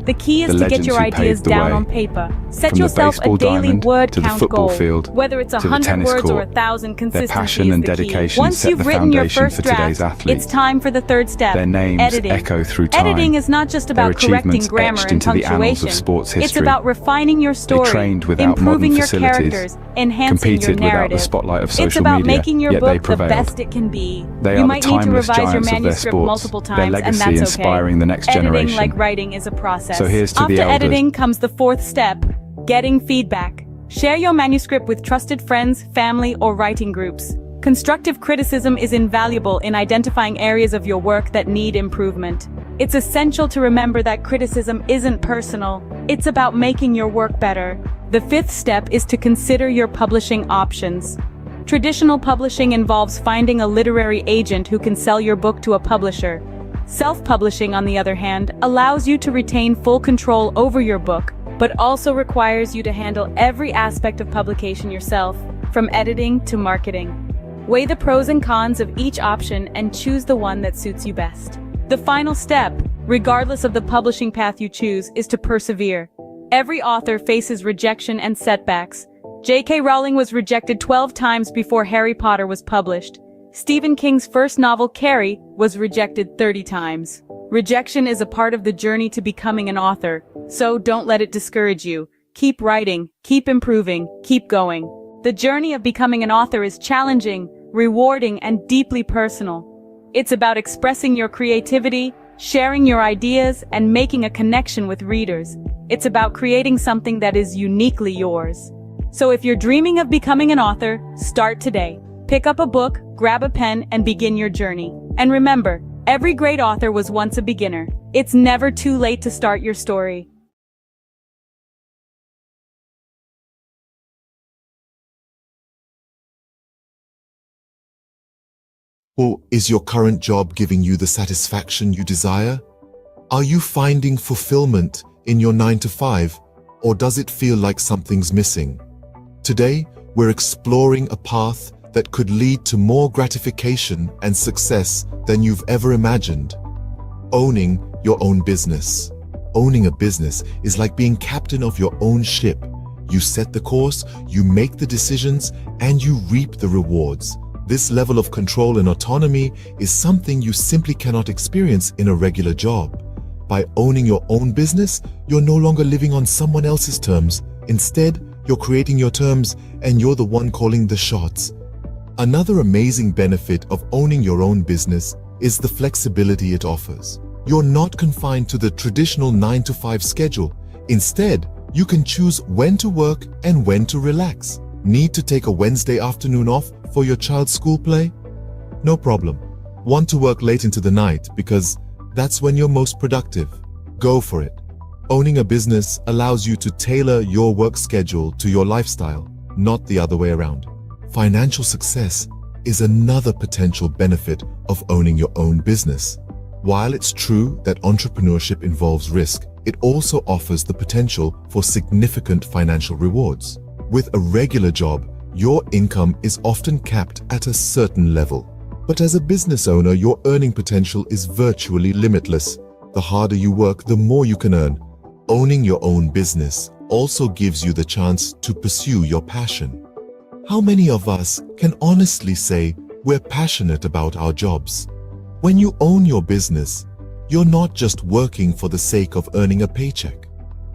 The key is The to get your legends who ideas paved the down way. on paper. Set From the yourself a baseball daily diamond word to the count football goal. field Whether it's to the 100 tennis words or court. 1,000, Their consistency passion is and the key. dedication Once set you've the written your foundation first for today's draft, athletes. it's time for the third step. Their names editing. echo through time. Editing is not just Their about correcting achievements grammar etched and into the annals punctuation. of sports It's history. about refining your story, trained without improving modern your facilities, characters, enhancing competed your without the narrative. spotlight of It's social about media, making your yet they book the prevailed. best it can be. They You are the might need to timeless revise your giants of their manuscript sports, multiple their times, and legacy that's okay. inspiring the next Editing, generation. like writing, is a process. So here's to the After elders. editing comes the fourth step: getting feedback. Share your manuscript with trusted friends, family, or writing groups. Constructive criticism is invaluable in identifying areas of your work that need improvement. It's essential to remember that criticism isn't personal. It's about making your work better. The fifth step is to consider your publishing options. Traditional publishing involves finding a literary agent who can sell your book to a publisher. Self-publishing, on the other hand, allows you to retain full control over your book, but also requires you to handle every aspect of publication yourself, from editing to marketing. Weigh the pros and cons of each option and choose the one that suits you best. The final step, regardless of the publishing path you choose, is to persevere. Every author faces rejection and setbacks. J.K. Rowling was rejected 12 times before Harry Potter was published. Stephen King's first novel, Carrie, was rejected 30 times. Rejection is a part of the journey to becoming an author, so don't let it discourage you. Keep writing, keep improving, keep going. The journey of becoming an author is challenging, rewarding, and deeply personal. It's about expressing your creativity, sharing your ideas, and making a connection with readers. It's about creating something that is uniquely yours. So if you're dreaming of becoming an author, start today. Pick up a book, grab a pen, and begin your journey. And remember, every great author was once a beginner. It's never too late to start your story. Or is your current job giving you the satisfaction you desire? Are you finding fulfillment in your 9-to-5, or does it feel like something's missing? Today, we're exploring a path that could lead to more gratification and success than you've ever imagined. Owning your own business. Owning a business is like being captain of your own ship. You set the course, you make the decisions, and you reap the rewards. This level of control and autonomy is something you simply cannot experience in a regular job. By owning your own business, you're no longer living on someone else's terms. Instead, you're creating your terms, and you're the one calling the shots. Another amazing benefit of owning your own business is the flexibility it offers. You're not confined to the traditional 9-to-5 schedule. Instead, you can choose when to work and when to relax. Need to take a Wednesday afternoon off for your child's school play? No problem. Want to work late into the night because that's when you're most productive? Go for it. Owning a business allows you to tailor your work schedule to your lifestyle, not the other way around. Financial success is another potential benefit of owning your own business. While it's true that entrepreneurship involves risk, it also offers the potential for significant financial rewards. With a regular job, your income is often capped at a certain level. But as a business owner, your earning potential is virtually limitless. The harder you work, the more you can earn. Owning your own business also gives you the chance to pursue your passion. How many of us can honestly say we're passionate about our jobs? When you own your business, you're not just working for the sake of earning a paycheck.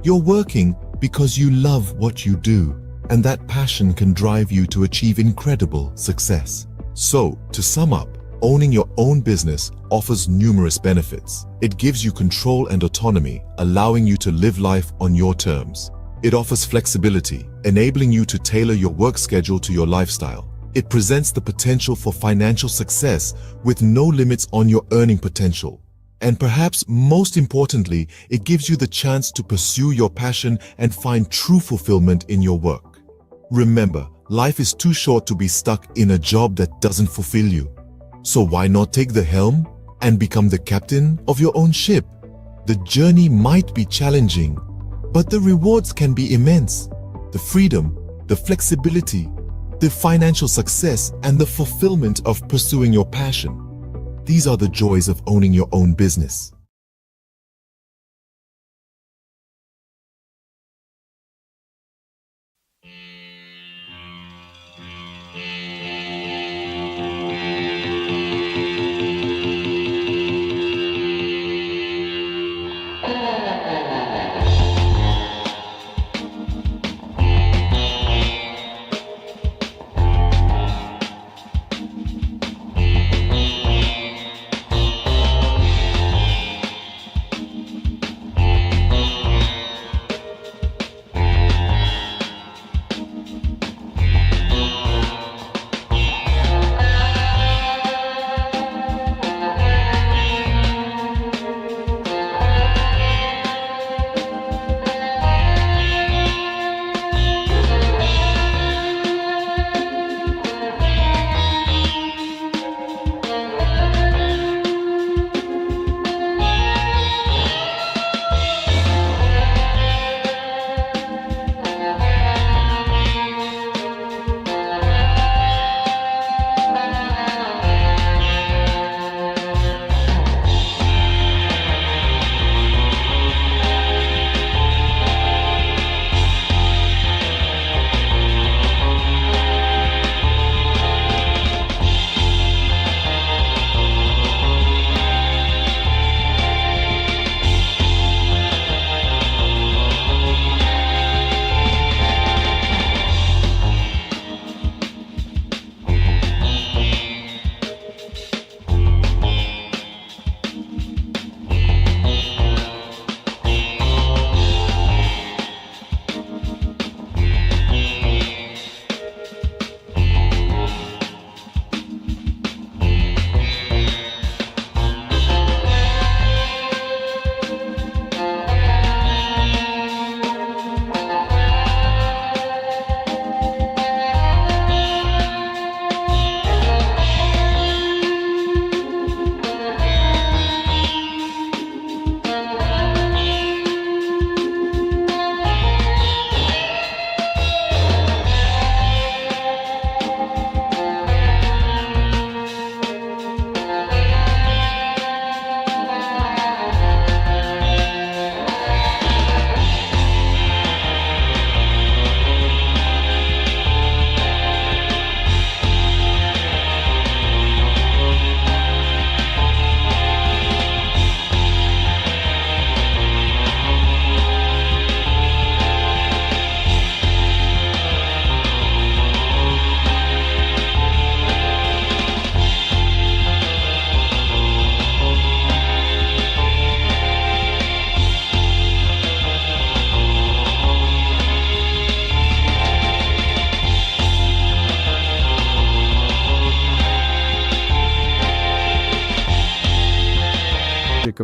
You're working because you love what you do, and that passion can drive you to achieve incredible success. So, to sum up, owning your own business offers numerous benefits. It gives you control and autonomy, allowing you to live life on your terms. It offers flexibility, enabling you to tailor your work schedule to your lifestyle. It presents the potential for financial success with no limits on your earning potential. And perhaps most importantly, it gives you the chance to pursue your passion and find true fulfillment in your work. Remember, life is too short to be stuck in a job that doesn't fulfill you. So why not take the helm and become the captain of your own ship? The journey might be challenging, but the rewards can be immense. The freedom, the flexibility, the financial success, and the fulfillment of pursuing your passion. These are the joys of owning your own business.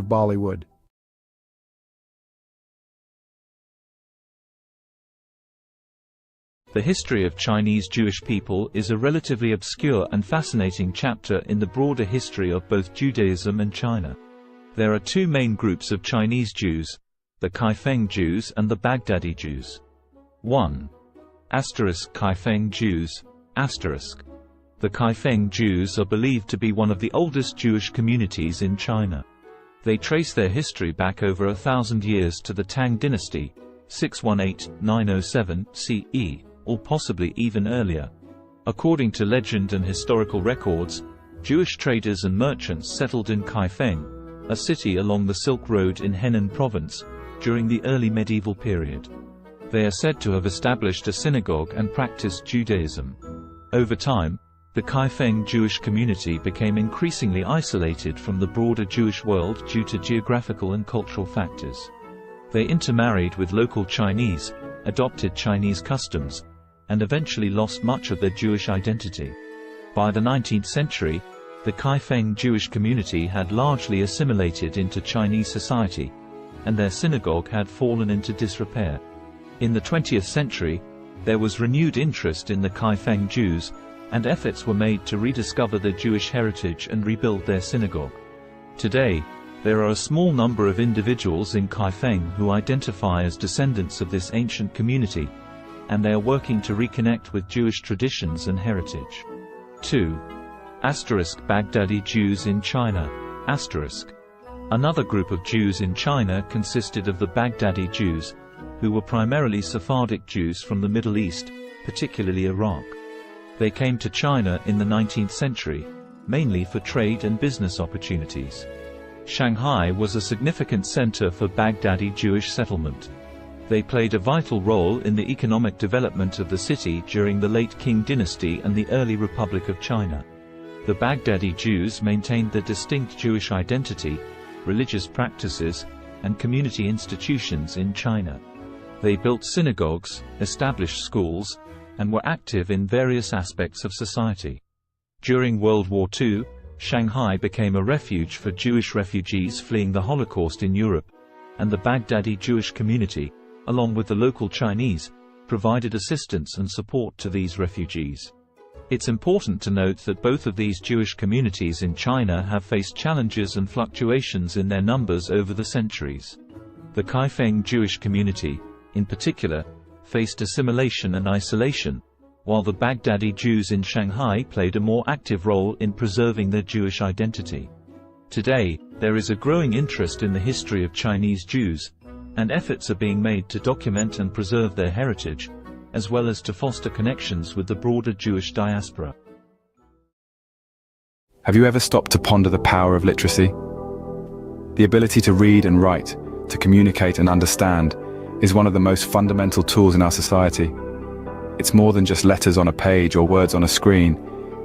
Bollywood. The history of Chinese Jewish people is a relatively obscure and fascinating chapter in the broader history of both Judaism and China. There are two main groups of Chinese Jews, the Kaifeng Jews and the Baghdadi Jews. 1. Kaifeng Jews. The Kaifeng Jews are believed to be one of the oldest Jewish communities in China. They trace their history back over 1,000 years to the Tang dynasty, 618–907 CE, or possibly even earlier. According to legend and historical records, Jewish traders and merchants settled in Kaifeng, a city along the Silk Road in Henan province, during the early medieval period. They are said to have established a synagogue and practiced Judaism. Over time, the Kaifeng Jewish community became increasingly isolated from the broader Jewish world due to geographical and cultural factors. They intermarried with local Chinese, adopted Chinese customs, and eventually lost much of their Jewish identity. By the 19th century, the Kaifeng Jewish community had largely assimilated into Chinese society, and their synagogue had fallen into disrepair. In the 20th century, there was renewed interest in the Kaifeng Jews, and efforts were made to rediscover their Jewish heritage and rebuild their synagogue. Today, there are a small number of individuals in Kaifeng who identify as descendants of this ancient community, and they are working to reconnect with Jewish traditions and heritage. 2. Baghdadi Jews in China. Another group of Jews in China consisted of the Baghdadi Jews, who were primarily Sephardic Jews from the Middle East, particularly Iraq. They came to China in the 19th century, mainly for trade and business opportunities. Shanghai was a significant center for Baghdadi Jewish settlement. They played a vital role in the economic development of the city during the late Qing dynasty and the early Republic of China. The Baghdadi Jews maintained their distinct Jewish identity, religious practices, and community institutions in China. They built synagogues, established schools, and were active in various aspects of society. During World War II, Shanghai became a refuge for Jewish refugees fleeing the Holocaust in Europe, and the Baghdadi Jewish community, along with the local Chinese, provided assistance and support to these refugees. It's important to note that both of these Jewish communities in China have faced challenges and fluctuations in their numbers over the centuries. The Kaifeng Jewish community, in particular, faced assimilation and isolation, while the Baghdadi Jews in Shanghai played a more active role in preserving their Jewish identity. Today, there is a growing interest in the history of Chinese Jews, and efforts are being made to document and preserve their heritage, as well as to foster connections with the broader Jewish diaspora. Have you ever stopped to ponder the power of literacy? The ability to read and write, to communicate and understand, is one of the most fundamental tools in our society. It's more than just letters on a page or words on a screen.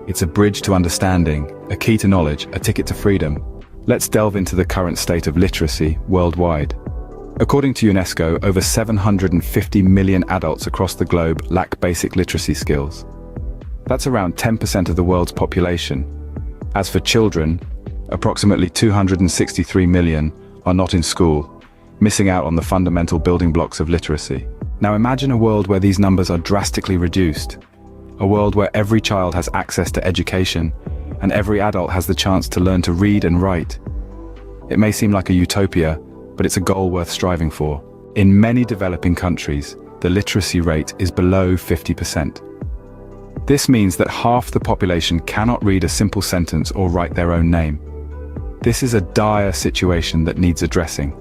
It's a bridge to understanding, a key to knowledge, a ticket to freedom. Let's delve into the current state of literacy worldwide. According to UNESCO, over 750 million adults across the globe lack basic literacy skills. That's around 10% of the world's population. As for children, approximately 263 million are not in school, missing out on the fundamental building blocks of literacy. Now imagine a world where these numbers are drastically reduced. A world where every child has access to education, and every adult has the chance to learn to read and write. It may seem like a utopia, but it's a goal worth striving for. In many developing countries, the literacy rate is below 50%. This means that half the population cannot read a simple sentence or write their own name. This is a dire situation that needs addressing.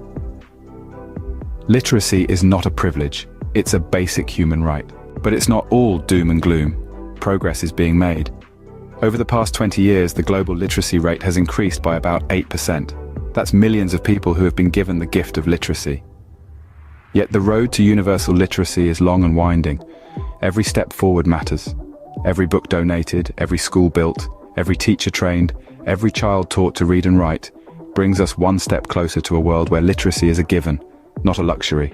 Literacy is not a privilege, it's a basic human right. But it's not all doom and gloom. Progress is being made. Over the past 20 years, the global literacy rate has increased by about 8%. That's millions of people who have been given the gift of literacy. Yet the road to universal literacy is long and winding. Every step forward matters. Every book donated, every school built, every teacher trained, every child taught to read and write, brings us one step closer to a world where literacy is a given, not a luxury.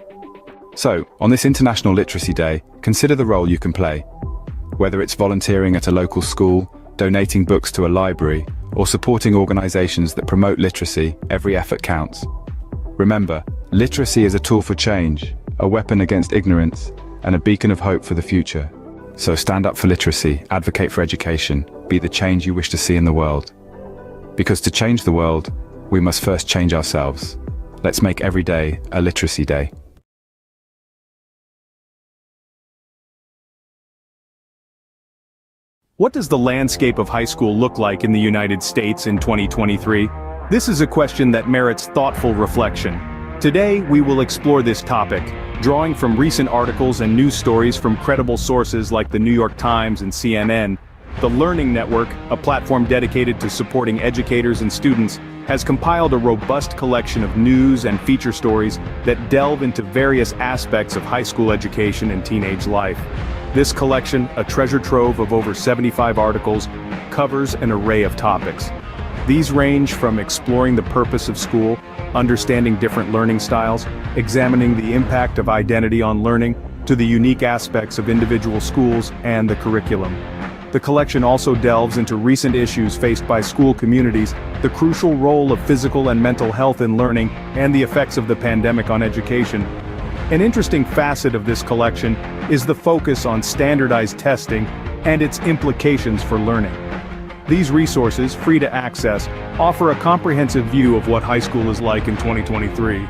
So, on this International Literacy Day, consider the role you can play. Whether it's volunteering at a local school, donating books to a library, or supporting organizations that promote literacy, every effort counts. Remember, literacy is a tool for change, a weapon against ignorance, and a beacon of hope for the future. So stand up for literacy, advocate for education, be the change you wish to see in the world. Because to change the world, we must first change ourselves. Let's make every day a literacy day. What does the landscape of high school look like in the United States in 2023? This is a question that merits thoughtful reflection. Today, we will explore this topic, drawing from recent articles and news stories from credible sources like the New York Times and CNN. The Learning Network, a platform dedicated to supporting educators and students, has compiled a robust collection of news and feature stories that delve into various aspects of high school education and teenage life. This collection, a treasure trove of over 75 articles, covers an array of topics. These range from exploring the purpose of school, understanding different learning styles, examining the impact of identity on learning, to the unique aspects of individual schools and the curriculum. The collection also delves into recent issues faced by school communities, the crucial role of physical and mental health in learning, and the effects of the pandemic on education. An interesting facet of this collection is the focus on standardized testing and its implications for learning. These resources, free to access, offer a comprehensive view of what high school is like in 2023.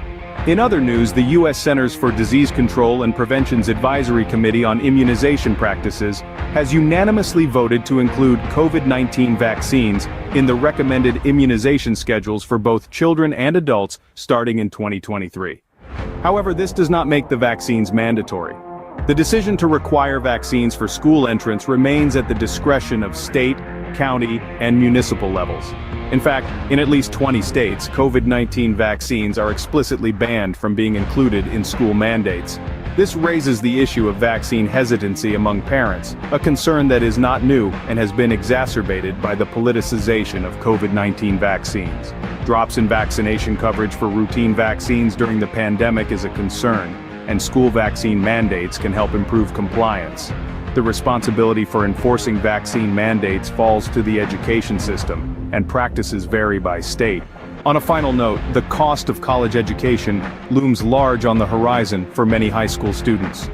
In other news, the U.S. Centers for Disease Control and Prevention's Advisory Committee on Immunization Practices has unanimously voted to include COVID-19 vaccines in the recommended immunization schedules for both children and adults starting in 2023. However, this does not make the vaccines mandatory. The decision to require vaccines for school entrance remains at the discretion of state, county, and municipal levels. In fact, in at least 20 states, COVID-19 vaccines are explicitly banned from being included in school mandates. This raises the issue of vaccine hesitancy among parents, a concern that is not new and has been exacerbated by the politicization of COVID-19 vaccines. Drops in vaccination coverage for routine vaccines during the pandemic is a concern, and school vaccine mandates can help improve compliance. The responsibility for enforcing vaccine mandates falls to the education system, and practices vary by state. On a final note, the cost of college education looms large on the horizon for many high school students.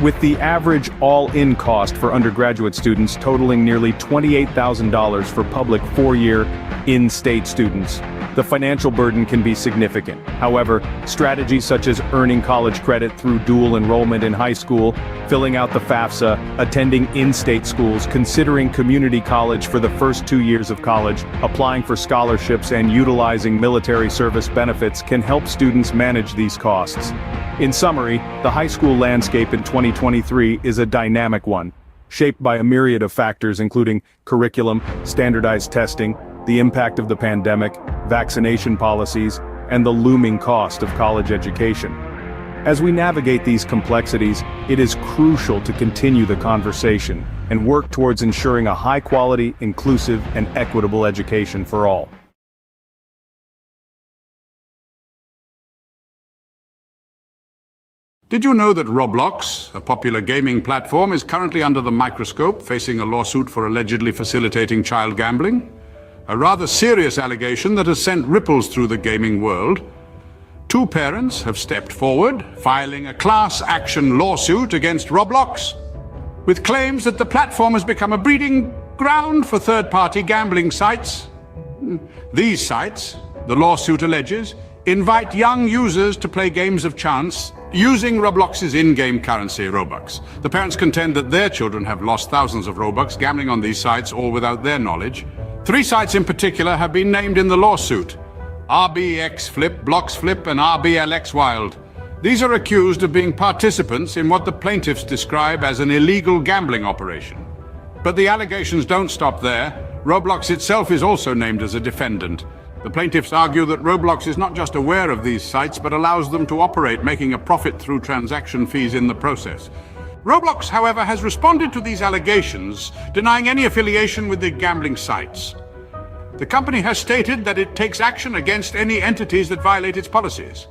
With the average all-in cost for undergraduate students totaling nearly $28,000 for public four-year, in-state students, the financial burden can be significant. However, strategies such as earning college credit through dual enrollment in high school, filling out the FAFSA, attending in-state schools, considering community college for the first 2 years of college, applying for scholarships, and utilizing military service benefits can help students manage these costs. In summary, the high school landscape in 2023 is a dynamic one, shaped by a myriad of factors including curriculum, standardized testing, the impact of the pandemic, vaccination policies, and the looming cost of college education. As we navigate these complexities, it is crucial to continue the conversation and work towards ensuring a high-quality, inclusive, and equitable education for all. Did you know that Roblox, a popular gaming platform, is currently under the microscope, facing a lawsuit for allegedly facilitating child gambling? A rather serious allegation that has sent ripples through the gaming world. Two parents have stepped forward, filing a class action lawsuit against Roblox, with claims that the platform has become a breeding ground for third-party gambling sites. These sites, the lawsuit alleges, invite young users to play games of chance using Roblox's in-game currency, Robux. The parents contend that their children have lost thousands of Robux gambling on these sites, all without their knowledge. 3 sites in particular have been named in the lawsuit: RBX Flip, Blocks Flip, and RBLX Wild. These are accused of being participants in what the plaintiffs describe as an illegal gambling operation. But the allegations don't stop there. Roblox itself is also named as a defendant. The plaintiffs argue that Roblox is not just aware of these sites, but allows them to operate, making a profit through transaction fees in the process. Roblox, however, has responded to these allegations, denying any affiliation with the gambling sites. The company has stated that it takes action against any entities that violate its policies.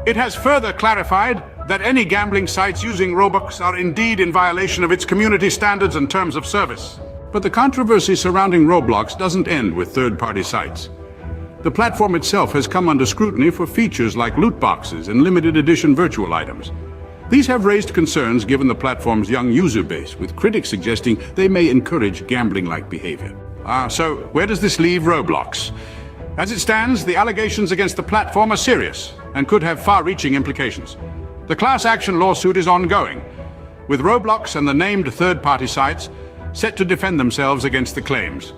It has further clarified that any gambling sites using Robux are indeed in violation of its community standards and terms of service. But the controversy surrounding Roblox doesn't end with third-party sites. The platform itself has come under scrutiny for features like loot boxes and limited edition virtual items. These have raised concerns given the platform's young user base, with critics suggesting they may encourage gambling-like behavior. So where does this leave Roblox? As it stands, the allegations against the platform are serious and could have far-reaching implications. The class action lawsuit is ongoing, with Roblox and the named third-party sites set to defend themselves against the claims.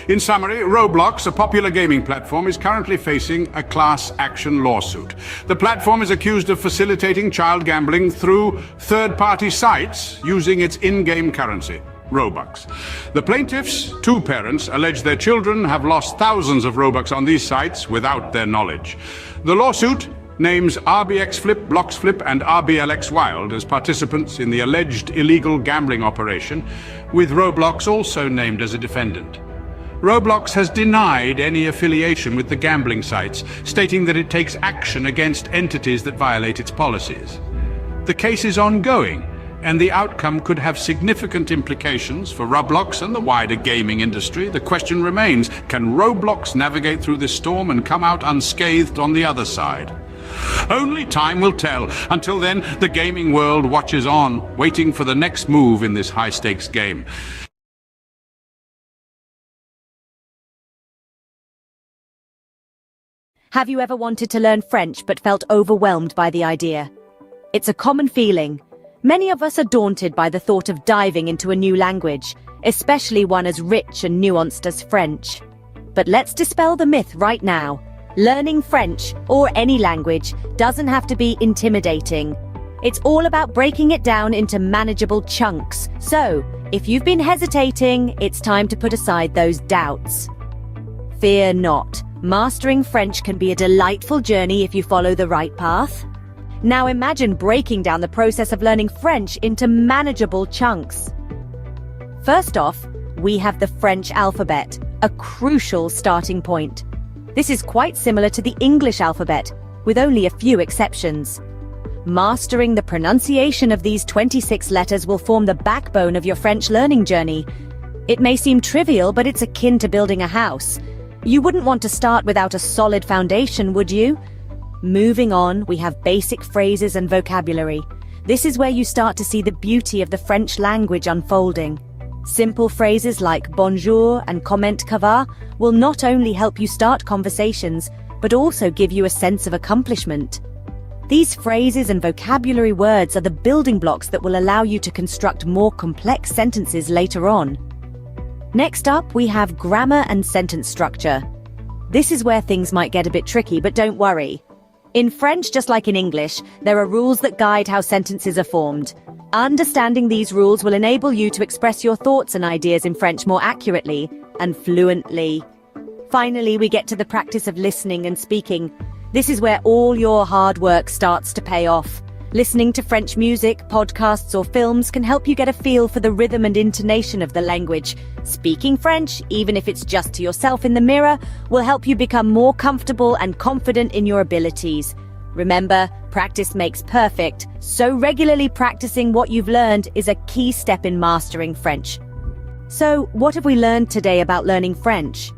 In summary, Roblox, a popular gaming platform, is currently facing a class action lawsuit. The platform is accused of facilitating child gambling through third-party sites using its in-game currency, Robux. The plaintiffs, two parents, allege their children have lost thousands of Robux on these sites without their knowledge. The lawsuit names RBX Flip, Blocks Flip, and RBLX Wild as participants in the alleged illegal gambling operation, with Roblox also named as a defendant. Roblox has denied any affiliation with the gambling sites, stating that it takes action against entities that violate its policies. The case is ongoing, and the outcome could have significant implications for Roblox and the wider gaming industry. The question remains, can Roblox navigate through this storm and come out unscathed on the other side? Only time will tell. Until then, the gaming world watches on, waiting for the next move in this high-stakes game. Have you ever wanted to learn French but felt overwhelmed by the idea? It's a common feeling. Many of us are daunted by the thought of diving into a new language, especially one as rich and nuanced as French. But let's dispel the myth right now. Learning French, or any language, doesn't have to be intimidating. It's all about breaking it down into manageable chunks. So, if you've been hesitating, it's time to put aside those doubts. Fear not. Mastering French can be a delightful journey if you follow the right path. Now imagine breaking down the process of learning French into manageable chunks. First off, we have the French alphabet, a crucial starting point. This is quite similar to the English alphabet, with only a few exceptions. Mastering the pronunciation of these 26 letters will form the backbone of your French learning journey. It may seem trivial, but it's akin to building a house. You wouldn't want to start without a solid foundation, would you? Moving on, we have basic phrases and vocabulary. This is where you start to see the beauty of the French language unfolding. Simple phrases like bonjour and comment ça va will not only help you start conversations, but also give you a sense of accomplishment. These phrases and vocabulary words are the building blocks that will allow you to construct more complex sentences later on. Next up, we have grammar and sentence structure. This is where things might get a bit tricky, but don't worry. In French, just like in English, there are rules that guide how sentences are formed. Understanding these rules will enable you to express your thoughts and ideas in French more accurately and fluently. Finally, we get to the practice of listening and speaking. This is where all your hard work starts to pay off. Listening to French music, podcasts, or films can help you get a feel for the rhythm and intonation of the language. Speaking French, even if it's just to yourself in the mirror, will help you become more comfortable and confident in your abilities. Remember, practice makes perfect, so regularly practicing what you've learned is a key step in mastering French. So, what have we learned today about learning French?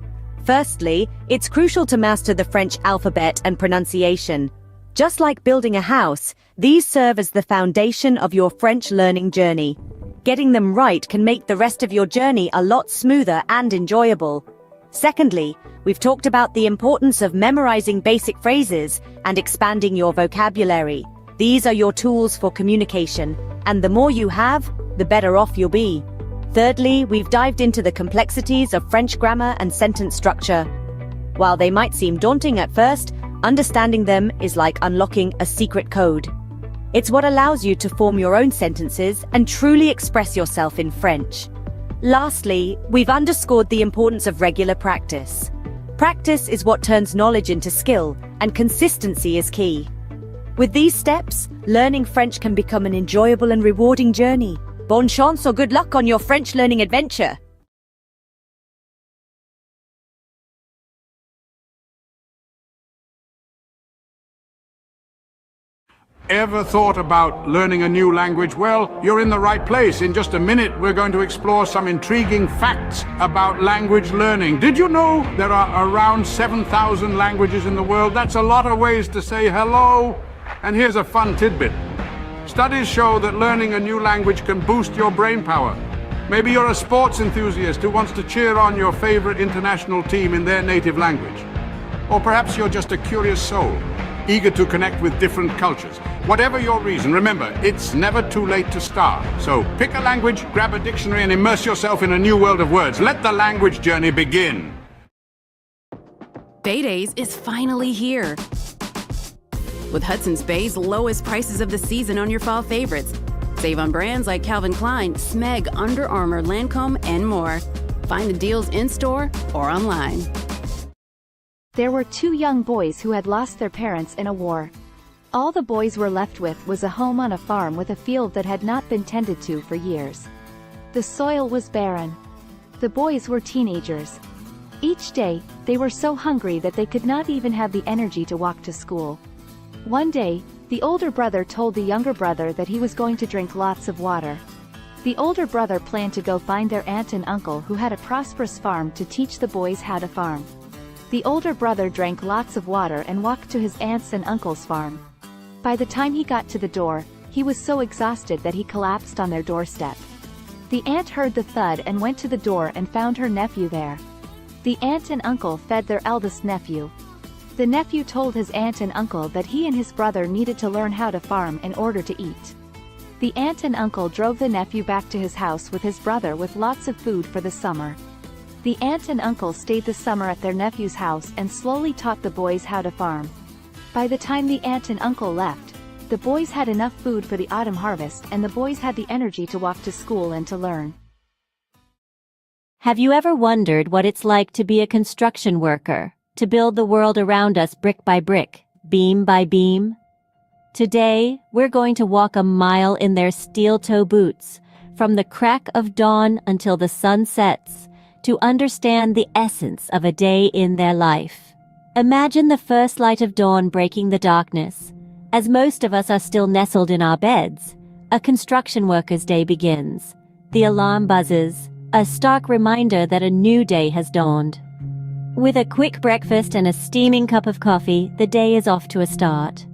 Firstly, it's crucial to master the French alphabet and pronunciation. Just like building a house, these serve as the foundation of your French learning journey. Getting them right can make the rest of your journey a lot smoother and enjoyable. Secondly, we've talked about the importance of memorizing basic phrases and expanding your vocabulary. These are your tools for communication, and the more you have, the better off you'll be. Thirdly, we've dived into the complexities of French grammar and sentence structure. While they might seem daunting at first, understanding them is like unlocking a secret code. It's what allows you to form your own sentences and truly express yourself in French. Lastly, we've underscored the importance of regular practice. Practice is what turns knowledge into skill, and consistency is key. With these steps, learning French can become an enjoyable and rewarding journey. Bonne chance or good luck on your French learning adventure! Ever thought about learning a new language? Well, you're in the right place. In just a minute, we're going to explore some intriguing facts about language learning. Did you know there are around 7,000 languages in the world? That's a lot of ways to say hello. And here's a fun tidbit. Studies show that learning a new language can boost your brain power. Maybe you're a sports enthusiast who wants to cheer on your favorite international team in their native language. Or perhaps you're just a curious soul, eager to connect with different cultures. Whatever your reason, remember, it's never too late to start. So pick a language, grab a dictionary, and immerse yourself in a new world of words. Let the language journey begin. Bay Days is finally here. With Hudson's Bay's lowest prices of the season on your fall favorites. Save on brands like Calvin Klein, Smeg, Under Armour, Lancome, and more. Find the deals in-store or online. There were two young boys who had lost their parents in a war. All the boys were left with was a home on a farm with a field that had not been tended to for years. The soil was barren. The boys were teenagers. Each day, they were so hungry that they could not even have the energy to walk to school. One day, the older brother told the younger brother that he was going to drink lots of water. The older brother planned to go find their aunt and uncle who had a prosperous farm to teach the boys how to farm. The older brother drank lots of water and walked to his aunt's and uncle's farm. By the time he got to the door, he was so exhausted that he collapsed on their doorstep. The aunt heard the thud and went to the door and found her nephew there. The aunt and uncle fed their eldest nephew. The nephew told his aunt and uncle that he and his brother needed to learn how to farm in order to eat. The aunt and uncle drove the nephew back to his house with his brother with lots of food for the summer. The aunt and uncle stayed the summer at their nephew's house and slowly taught the boys how to farm. By the time the aunt and uncle left, the boys had enough food for the autumn harvest and the boys had the energy to walk to school and to learn. Have you ever wondered what it's like to be a construction worker, to build the world around us brick by brick, beam by beam? Today, we're going to walk a mile in their steel-toe boots, from the crack of dawn until the sun sets, to understand the essence of a day in their life. Imagine the first light of dawn breaking the darkness. As most of us are still nestled in our beds, a construction worker's day begins. The alarm buzzes, a stark reminder that a new day has dawned. With a quick breakfast and a steaming cup of coffee, the day is off to a start.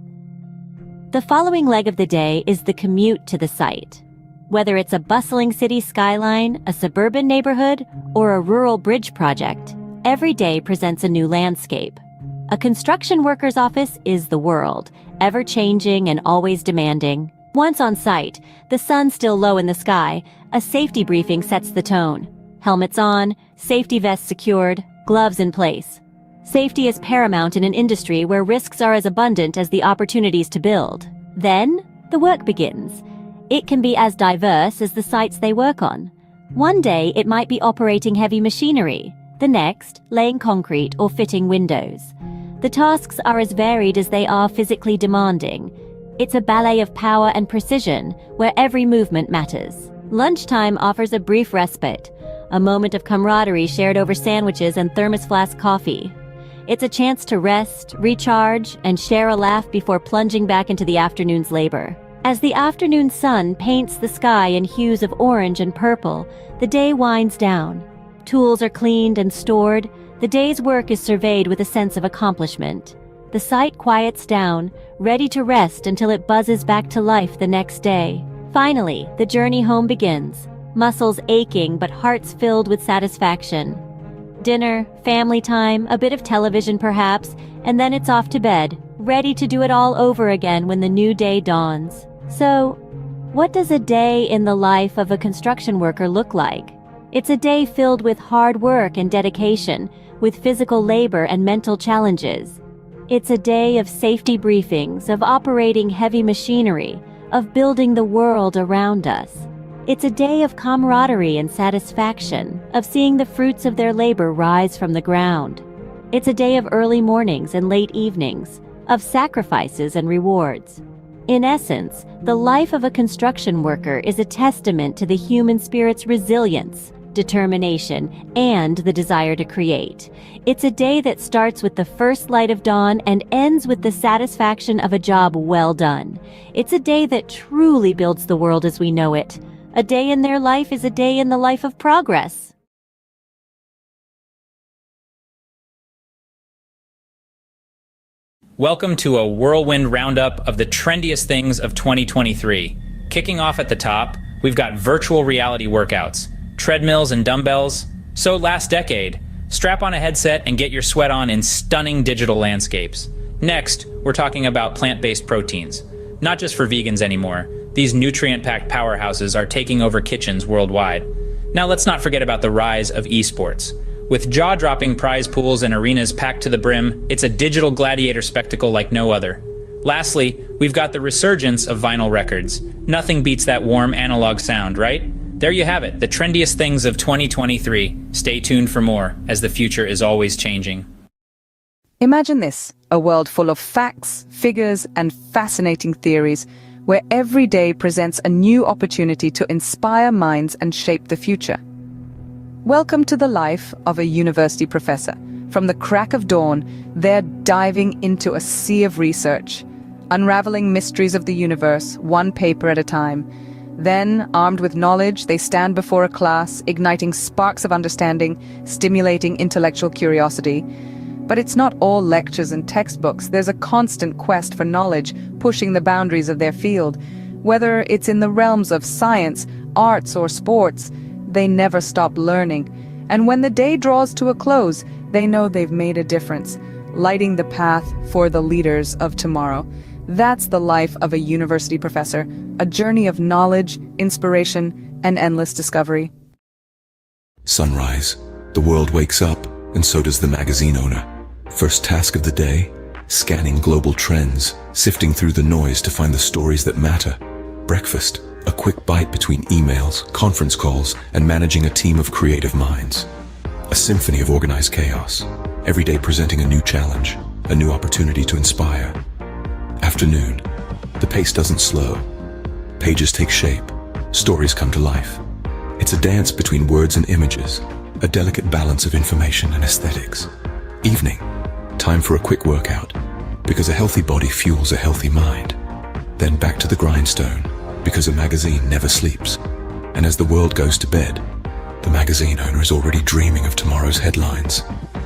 The following leg of the day is the commute to the site. Whether it's a bustling city skyline, a suburban neighborhood, or a rural bridge project, every day presents a new landscape. A construction worker's office is the world, ever-changing and always demanding. Once on site, the sun still low in the sky, a safety briefing sets the tone. Helmets on, safety vests secured, gloves in place. Safety is paramount in an industry where risks are as abundant as the opportunities to build. Then, the work begins. It can be as diverse as the sites they work on. One day, it might be operating heavy machinery. The next, laying concrete or fitting windows. The tasks are as varied as they are physically demanding. It's a ballet of power and precision, where every movement matters. Lunchtime offers a brief respite, a moment of camaraderie shared over sandwiches and thermos flask coffee. It's a chance to rest, recharge, and share a laugh before plunging back into the afternoon's labor. As the afternoon sun paints the sky in hues of orange and purple, the day winds down. Tools are cleaned and stored. The day's work is surveyed with a sense of accomplishment. The site quiets down, ready to rest until it buzzes back to life the next day. Finally, the journey home begins. Muscles aching but hearts filled with satisfaction. Dinner, family time, a bit of television perhaps, and then it's off to bed, ready to do it all over again when the new day dawns. So, what does a day in the life of a construction worker look like? It's a day filled with hard work and dedication, with physical labor and mental challenges. It's a day of safety briefings, of operating heavy machinery, of building the world around us. It's a day of camaraderie and satisfaction, of seeing the fruits of their labor rise from the ground. It's a day of early mornings and late evenings, of sacrifices and rewards. In essence, the life of a construction worker is a testament to the human spirit's resilience, determination, and the desire to create. It's a day that starts with the first light of dawn and ends with the satisfaction of a job well done. It's a day that truly builds the world as we know it. A day in their life is a day in the life of progress. Welcome to a whirlwind roundup of the trendiest things of 2023. Kicking off at the top, we've got virtual reality workouts, treadmills and dumbbells. So last decade, strap on a headset and get your sweat on in stunning digital landscapes. Next, we're talking about plant-based proteins. Not just for vegans anymore. These nutrient-packed powerhouses are taking over kitchens worldwide. Now let's not forget about the rise of esports. With jaw-dropping prize pools and arenas packed to the brim, it's a digital gladiator spectacle like no other. Lastly, we've got the resurgence of vinyl records. Nothing beats that warm analog sound, right? There you have it, the trendiest things of 2023. Stay tuned for more, as the future is always changing. Imagine this, a world full of facts, figures, and fascinating theories, where every day presents a new opportunity to inspire minds and shape the future. Welcome to the life of a university professor. From the crack of dawn, they're diving into a sea of research, unraveling mysteries of the universe, one paper at a time. Then, armed with knowledge, they stand before a class, igniting sparks of understanding, stimulating intellectual curiosity. But it's not all lectures and textbooks. There's a constant quest for knowledge, pushing the boundaries of their field. Whether it's in the realms of science, arts, or sports, they never stop learning. And when the day draws to a close, they know they've made a difference, lighting the path for the leaders of tomorrow. That's the life of a university professor, a journey of knowledge, inspiration, and endless discovery. Sunrise. The world wakes up, and so does the magazine owner. First task of the day, scanning global trends, sifting through the noise to find the stories that matter. Breakfast. A quick bite between emails, conference calls, and managing a team of creative minds. A symphony of organized chaos, every day presenting a new challenge, a new opportunity to inspire. Afternoon. The pace doesn't slow. Pages take shape, stories come to life. It's a dance between words and images, a delicate balance of information and aesthetics. Evening. Time for a quick workout, because a healthy body fuels a healthy mind. Then back to the grindstone, because a magazine never sleeps. And as the world goes to bed, the magazine owner is already dreaming of tomorrow's headlines,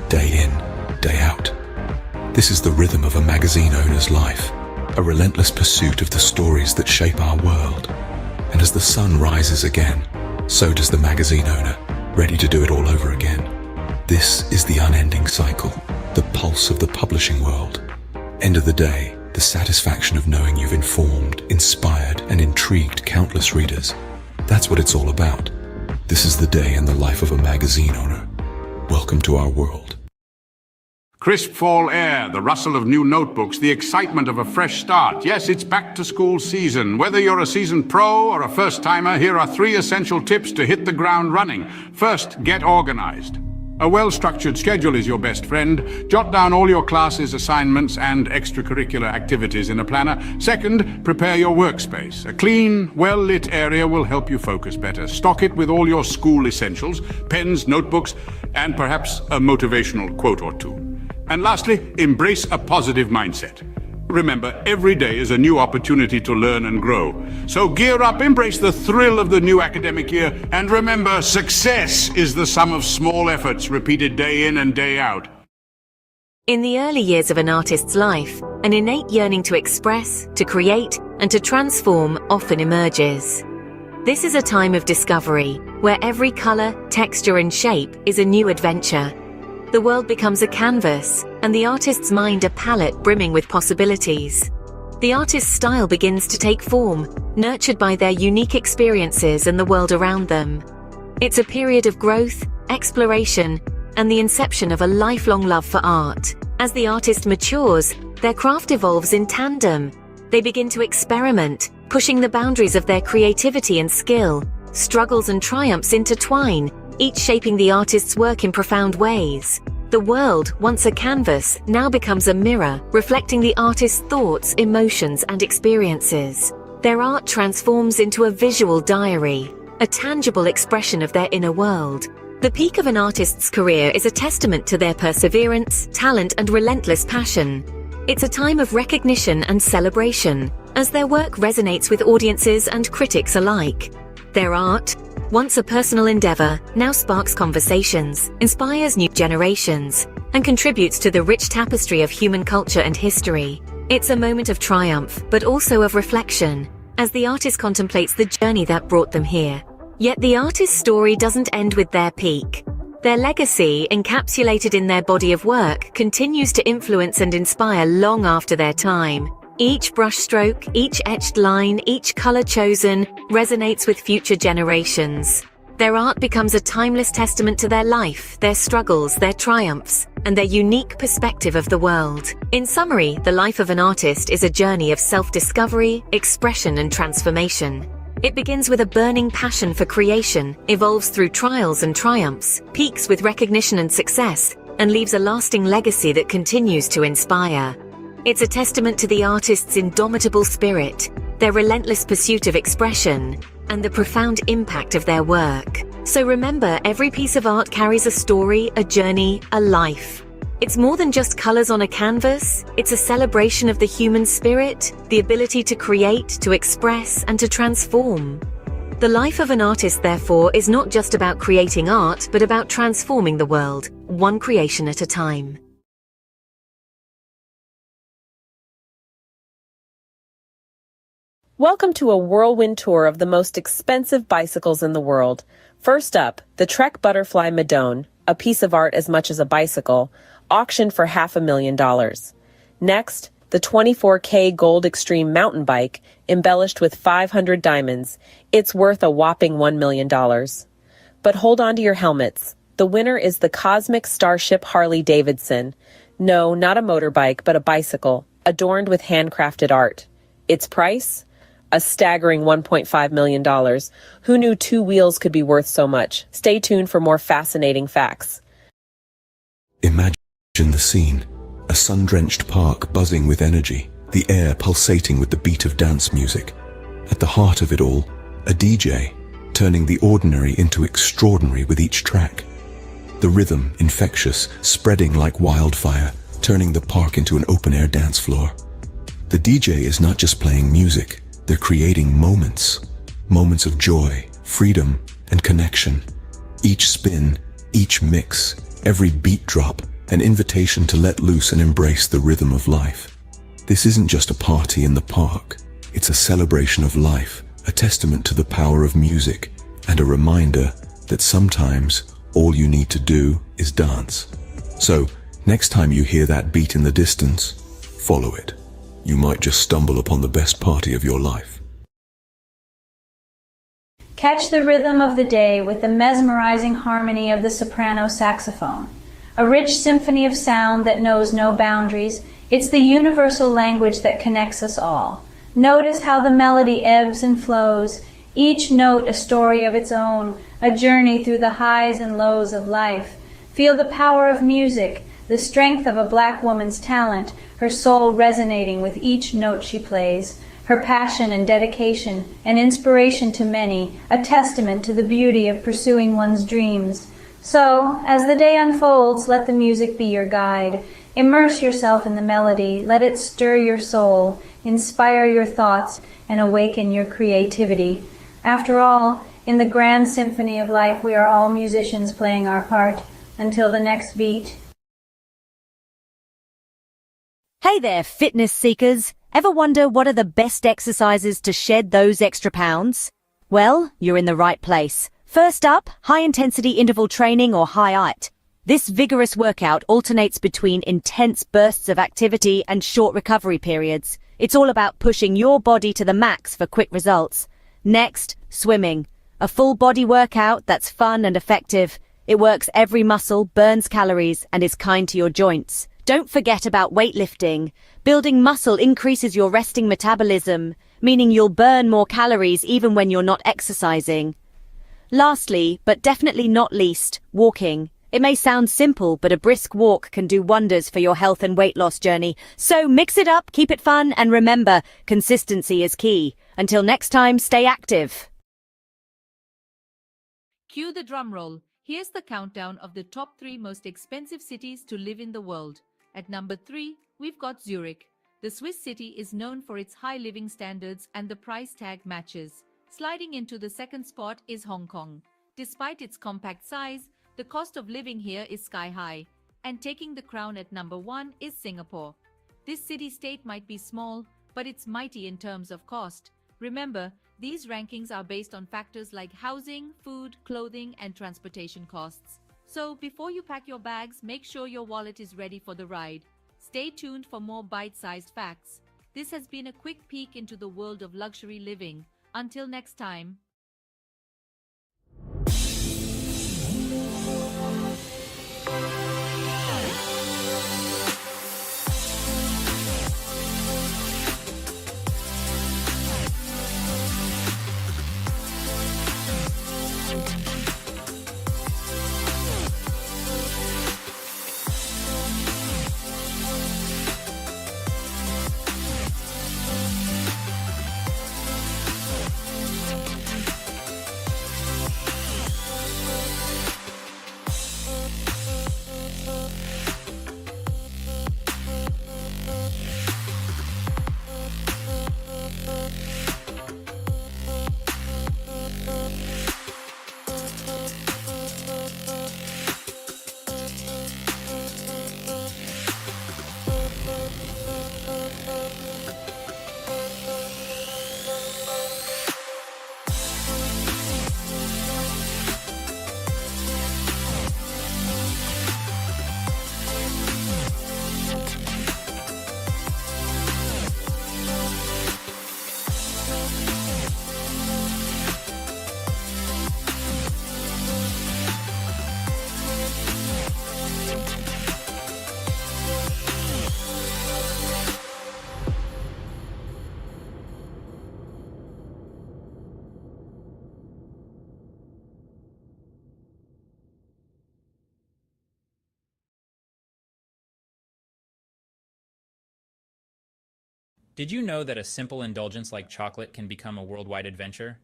day in, day out. This is the rhythm of a magazine owner's life, a relentless pursuit of the stories that shape our world. And as the sun rises again, so does the magazine owner, ready to do it all over again. This is the unending cycle, the pulse of the publishing world. End of the day, the satisfaction of knowing you've informed, inspired, and intrigued countless readers. That's what it's all about. This is the day in the life of a magazine owner. Welcome to our world. Crisp fall air, the rustle of new notebooks, the excitement of a fresh start. Yes, it's back to school season. Whether you're a seasoned pro or a first-timer, here are 3 essential tips to hit the ground running. First, get organized. A well-structured schedule is your best friend. Jot down all your classes, assignments, and extracurricular activities in a planner. Second, prepare your workspace. A clean, well-lit area will help you focus better. Stock it with all your school essentials, pens, notebooks, and perhaps a motivational quote or two. And lastly, embrace a positive mindset. Remember, every day is a new opportunity to learn and grow. So gear up, embrace the thrill of the new academic year, and remember, success is the sum of small efforts repeated day in and day out. In the early years of an artist's life, an innate yearning to express, to create, and to transform often emerges. This is a time of discovery, where every color, texture, and shape is a new adventure. The world becomes a canvas, and the artist's mind a palette brimming with possibilities. The artist's style begins to take form, nurtured by their unique experiences and the world around them. It's a period of growth, exploration, and the inception of a lifelong love for art. As the artist matures, their craft evolves in tandem. They begin to experiment, pushing the boundaries of their creativity and skill. Struggles and triumphs intertwine, each shaping the artist's work in profound ways. The world, once a canvas, now becomes a mirror, reflecting the artist's thoughts, emotions, and experiences. Their art transforms into a visual diary, a tangible expression of their inner world. The peak of an artist's career is a testament to their perseverance, talent, and relentless passion. It's a time of recognition and celebration, as their work resonates with audiences and critics alike. Their art, once a personal endeavor, now sparks conversations, inspires new generations, and contributes to the rich tapestry of human culture and history. It's a moment of triumph, but also of reflection, as the artist contemplates the journey that brought them here. Yet the artist's story doesn't end with their peak. Their legacy, encapsulated in their body of work, continues to influence and inspire long after their time. Each brushstroke, each etched line, each color chosen resonates with future generations. Their art becomes a timeless testament to their life, their struggles, their triumphs, and their unique perspective of the world. In summary, the life of an artist is a journey of self-discovery, expression, and transformation. It begins with a burning passion for creation, evolves through trials and triumphs, peaks with recognition and success, and leaves a lasting legacy that continues to inspire. It's a testament to the artist's indomitable spirit, their relentless pursuit of expression, and the profound impact of their work. So remember, every piece of art carries a story, a journey, a life. It's more than just colors on a canvas. It's a celebration of the human spirit, the ability to create, to express, and to transform. The life of an artist, therefore, is not just about creating art, but about transforming the world, one creation at a time. Welcome to a whirlwind tour of the most expensive bicycles in the world. First up, the Trek Butterfly Madone, a piece of art as much as a bicycle, auctioned for $500,000. Next, the 24K Gold Extreme mountain bike, embellished with 500 diamonds. It's worth a whopping $1 million. But hold on to your helmets. The winner is the Cosmic Starship Harley-Davidson. No, not a motorbike, but a bicycle, adorned with handcrafted art. Its price? A staggering $1.5 million. Who knew two wheels could be worth so much? Stay tuned for more fascinating facts. Imagine the scene. A sun-drenched park buzzing with energy, the air pulsating with the beat of dance music. At the heart of it all, a DJ, turning the ordinary into extraordinary with each track. The rhythm, infectious, spreading like wildfire, turning the park into an open-air dance floor. The DJ is not just playing music, they're creating moments. Moments of joy, freedom, and connection. Each spin, each mix, every beat drop, an invitation to let loose and embrace the rhythm of life. This isn't just a party in the park. It's a celebration of life, a testament to the power of music, and a reminder that sometimes all you need to do is dance. So, next time you hear that beat in the distance, follow it. You might just stumble upon the best party of your life. Catch the rhythm of the day with the mesmerizing harmony of the soprano saxophone. A rich symphony of sound that knows no boundaries. It's the universal language that connects us all. Notice how the melody ebbs and flows, each note a story of its own, a journey through the highs and lows of life. Feel the power of music, the strength of a black woman's talent, her soul resonating with each note she plays, her passion and dedication, an inspiration to many, a testament to the beauty of pursuing one's dreams. So, as the day unfolds, let the music be your guide. Immerse yourself in the melody, let it stir your soul, inspire your thoughts, and awaken your creativity. After all, in the grand symphony of life, we are all musicians playing our part. Until the next beat. Hey there, fitness seekers. Ever wonder what are the best exercises to shed those extra pounds? Well, you're in the right place. First up, high-intensity interval training or HIIT. This vigorous workout alternates between intense bursts of activity and short recovery periods. It's all about pushing your body to the max for quick results. Next, swimming. A full body workout that's fun and effective. It works every muscle, burns calories, and is kind to your joints. Don't forget about weightlifting. Building muscle increases your resting metabolism, meaning you'll burn more calories even when you're not exercising. Lastly, but definitely not least, walking. It may sound simple, but a brisk walk can do wonders for your health and weight loss journey. So mix it up, keep it fun, and remember, consistency is key. Until next time, stay active. Cue the drum roll. Here's the countdown of the top 3 most expensive cities to live in the world. At number 3, we've got Zurich. The Swiss city is known for its high living standards and the price tag matches. Sliding into the second spot is Hong Kong. Despite its compact size, the cost of living here is sky high. And taking the crown at number 1 is Singapore. This city-state might be small, but it's mighty in terms of cost. Remember, these rankings are based on factors like housing, food, clothing, and transportation costs. So before you pack your bags, make sure your wallet is ready for the ride. Stay tuned for more bite-sized facts. This has been a quick peek into the world of luxury living. Until next time. Did you know that a simple indulgence like chocolate can become a worldwide adventure?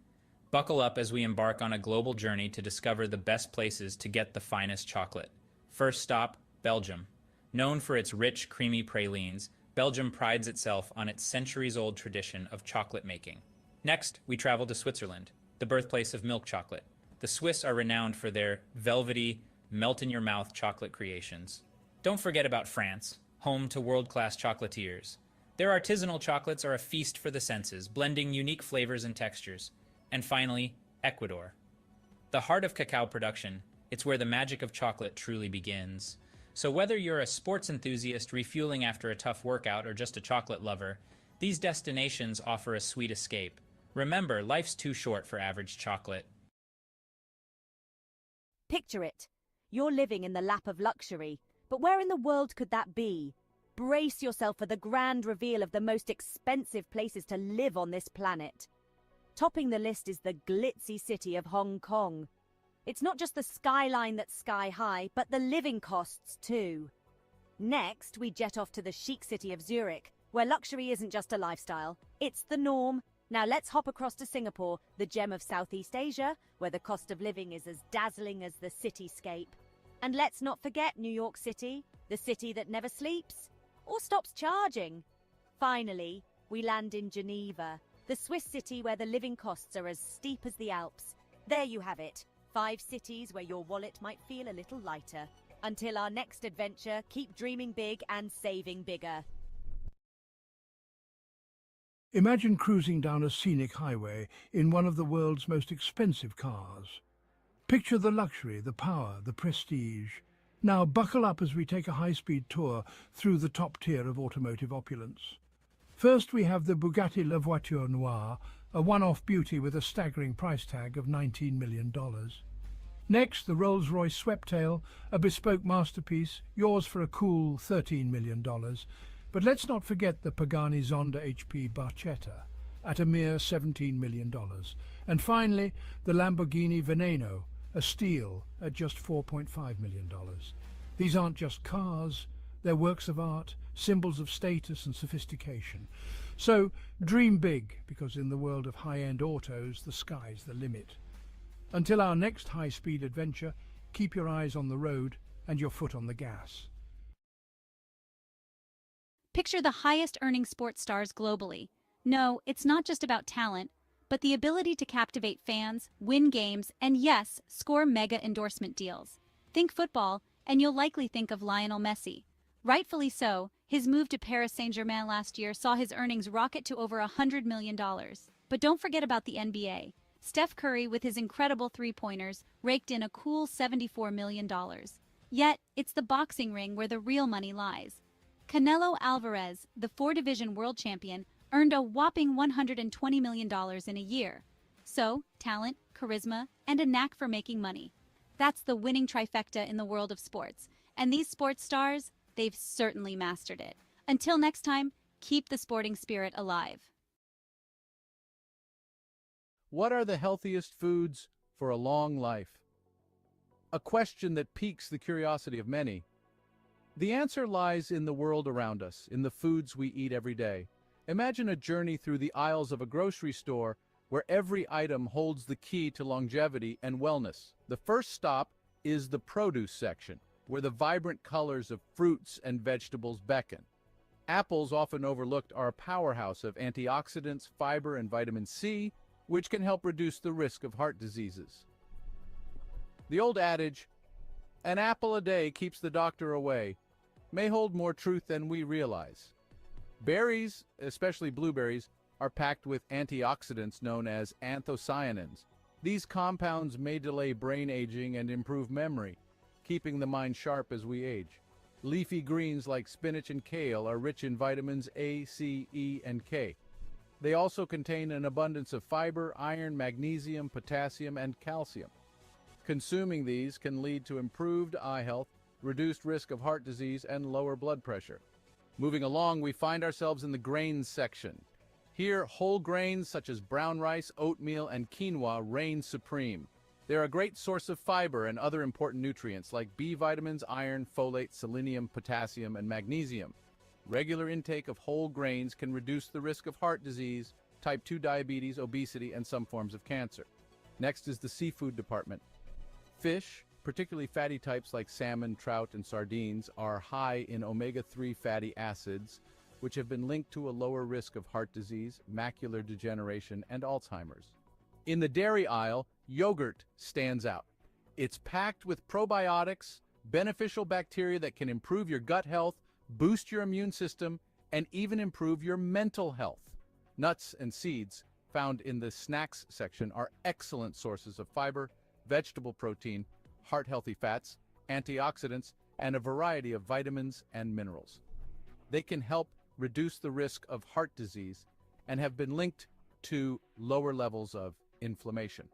Buckle up as we embark on a global journey to discover the best places to get the finest chocolate. First stop, Belgium. Known for its rich, creamy pralines, Belgium prides itself on its centuries-old tradition of chocolate making. Next, we travel to Switzerland, the birthplace of milk chocolate. The Swiss are renowned for their velvety, melt-in-your-mouth chocolate creations. Don't forget about France, home to world-class chocolatiers. Their artisanal chocolates are a feast for the senses, blending unique flavors and textures. And finally, Ecuador. The heart of cacao production, it's where the magic of chocolate truly begins. So whether you're a sports enthusiast refueling after a tough workout or just a chocolate lover, these destinations offer a sweet escape. Remember, life's too short for average chocolate. Picture it. You're living in the lap of luxury, but where in the world could that be? Brace yourself for the grand reveal of the most expensive places to live on this planet. Topping the list is the glitzy city of Hong Kong. It's not just the skyline that's sky high, but the living costs too. Next, we jet off to the chic city of Zurich, where luxury isn't just a lifestyle, it's the norm. Now let's hop across to Singapore, the gem of Southeast Asia, where the cost of living is as dazzling as the cityscape. And let's not forget New York City, the city that never sleeps or stops charging. Finally, we land in Geneva, the Swiss city where the living costs are as steep as the Alps. There you have it, 5 cities where your wallet might feel a little lighter. Until our next adventure, keep dreaming big and saving bigger. Imagine cruising down a scenic highway in one of the world's most expensive cars. Picture the luxury, the power, the prestige. Now buckle up as we take a high-speed tour through the top tier of automotive opulence. First we have the Bugatti La Voiture Noire, a one-off beauty with a staggering price tag of $19 million. Next, the Rolls-Royce Sweptail, a bespoke masterpiece, yours for a cool $13 million. But let's not forget the Pagani Zonda HP Barchetta, at a mere $17 million. And finally, the Lamborghini Veneno, a steal at just $4.5 million. These aren't just cars, they're works of art, symbols of status and sophistication. So dream big, because in the world of high-end autos, the sky's the limit. Until our next high-speed adventure, keep your eyes on the road and your foot on the gas. Picture the highest-earning sports stars globally. No, it's not just about talent, but the ability to captivate fans, win games, and yes, score mega endorsement deals. Think football, and you'll likely think of Lionel Messi. Rightfully so, his move to Paris Saint-Germain last year saw his earnings rocket to over $100 million. But don't forget about the NBA. Steph Curry, with his incredible three-pointers, raked in a cool $74 million. Yet, it's the boxing ring where the real money lies. Canelo Alvarez, the four-division world champion, earned a whopping $120 million in a year. So, talent, charisma, and a knack for making money. That's the winning trifecta in the world of sports. And these sports stars, they've certainly mastered it. Until next time, keep the sporting spirit alive. What are the healthiest foods for a long life? A question that piques the curiosity of many. The answer lies in the world around us, in the foods we eat every day. Imagine a journey through the aisles of a grocery store where every item holds the key to longevity and wellness. The first stop is the produce section, where the vibrant colors of fruits and vegetables beckon. Apples, often overlooked, are a powerhouse of antioxidants, fiber, and vitamin C, which can help reduce the risk of heart diseases. The old adage, "An apple a day keeps the doctor away," may hold more truth than we realize. Berries, especially blueberries, are packed with antioxidants known as anthocyanins. These compounds may delay brain aging and improve memory, keeping the mind sharp as we age. Leafy greens like spinach and kale are rich in vitamins A, C, E, and K. They also contain an abundance of fiber, iron, magnesium, potassium, and calcium. Consuming these can lead to improved eye health, reduced risk of heart disease, and lower blood pressure. Moving along, we find ourselves in the grains section. Here, whole grains such as brown rice, oatmeal, and quinoa reign supreme. They're a great source of fiber and other important nutrients like B vitamins, iron, folate, selenium, potassium, and magnesium. Regular intake of whole grains can reduce the risk of heart disease, type 2 diabetes, obesity, and some forms of cancer. Next is the seafood department. Fish, particularly fatty types like salmon, trout, and sardines, are high in omega-3 fatty acids, which have been linked to a lower risk of heart disease, macular degeneration, and Alzheimer's. In the dairy aisle, yogurt stands out. It's packed with probiotics, beneficial bacteria that can improve your gut health, boost your immune system, and even improve your mental health. Nuts and seeds, found in the snacks section, are excellent sources of fiber, vegetable protein, heart-healthy fats, antioxidants, and a variety of vitamins and minerals. They can help reduce the risk of heart disease and have been linked to lower levels of inflammation.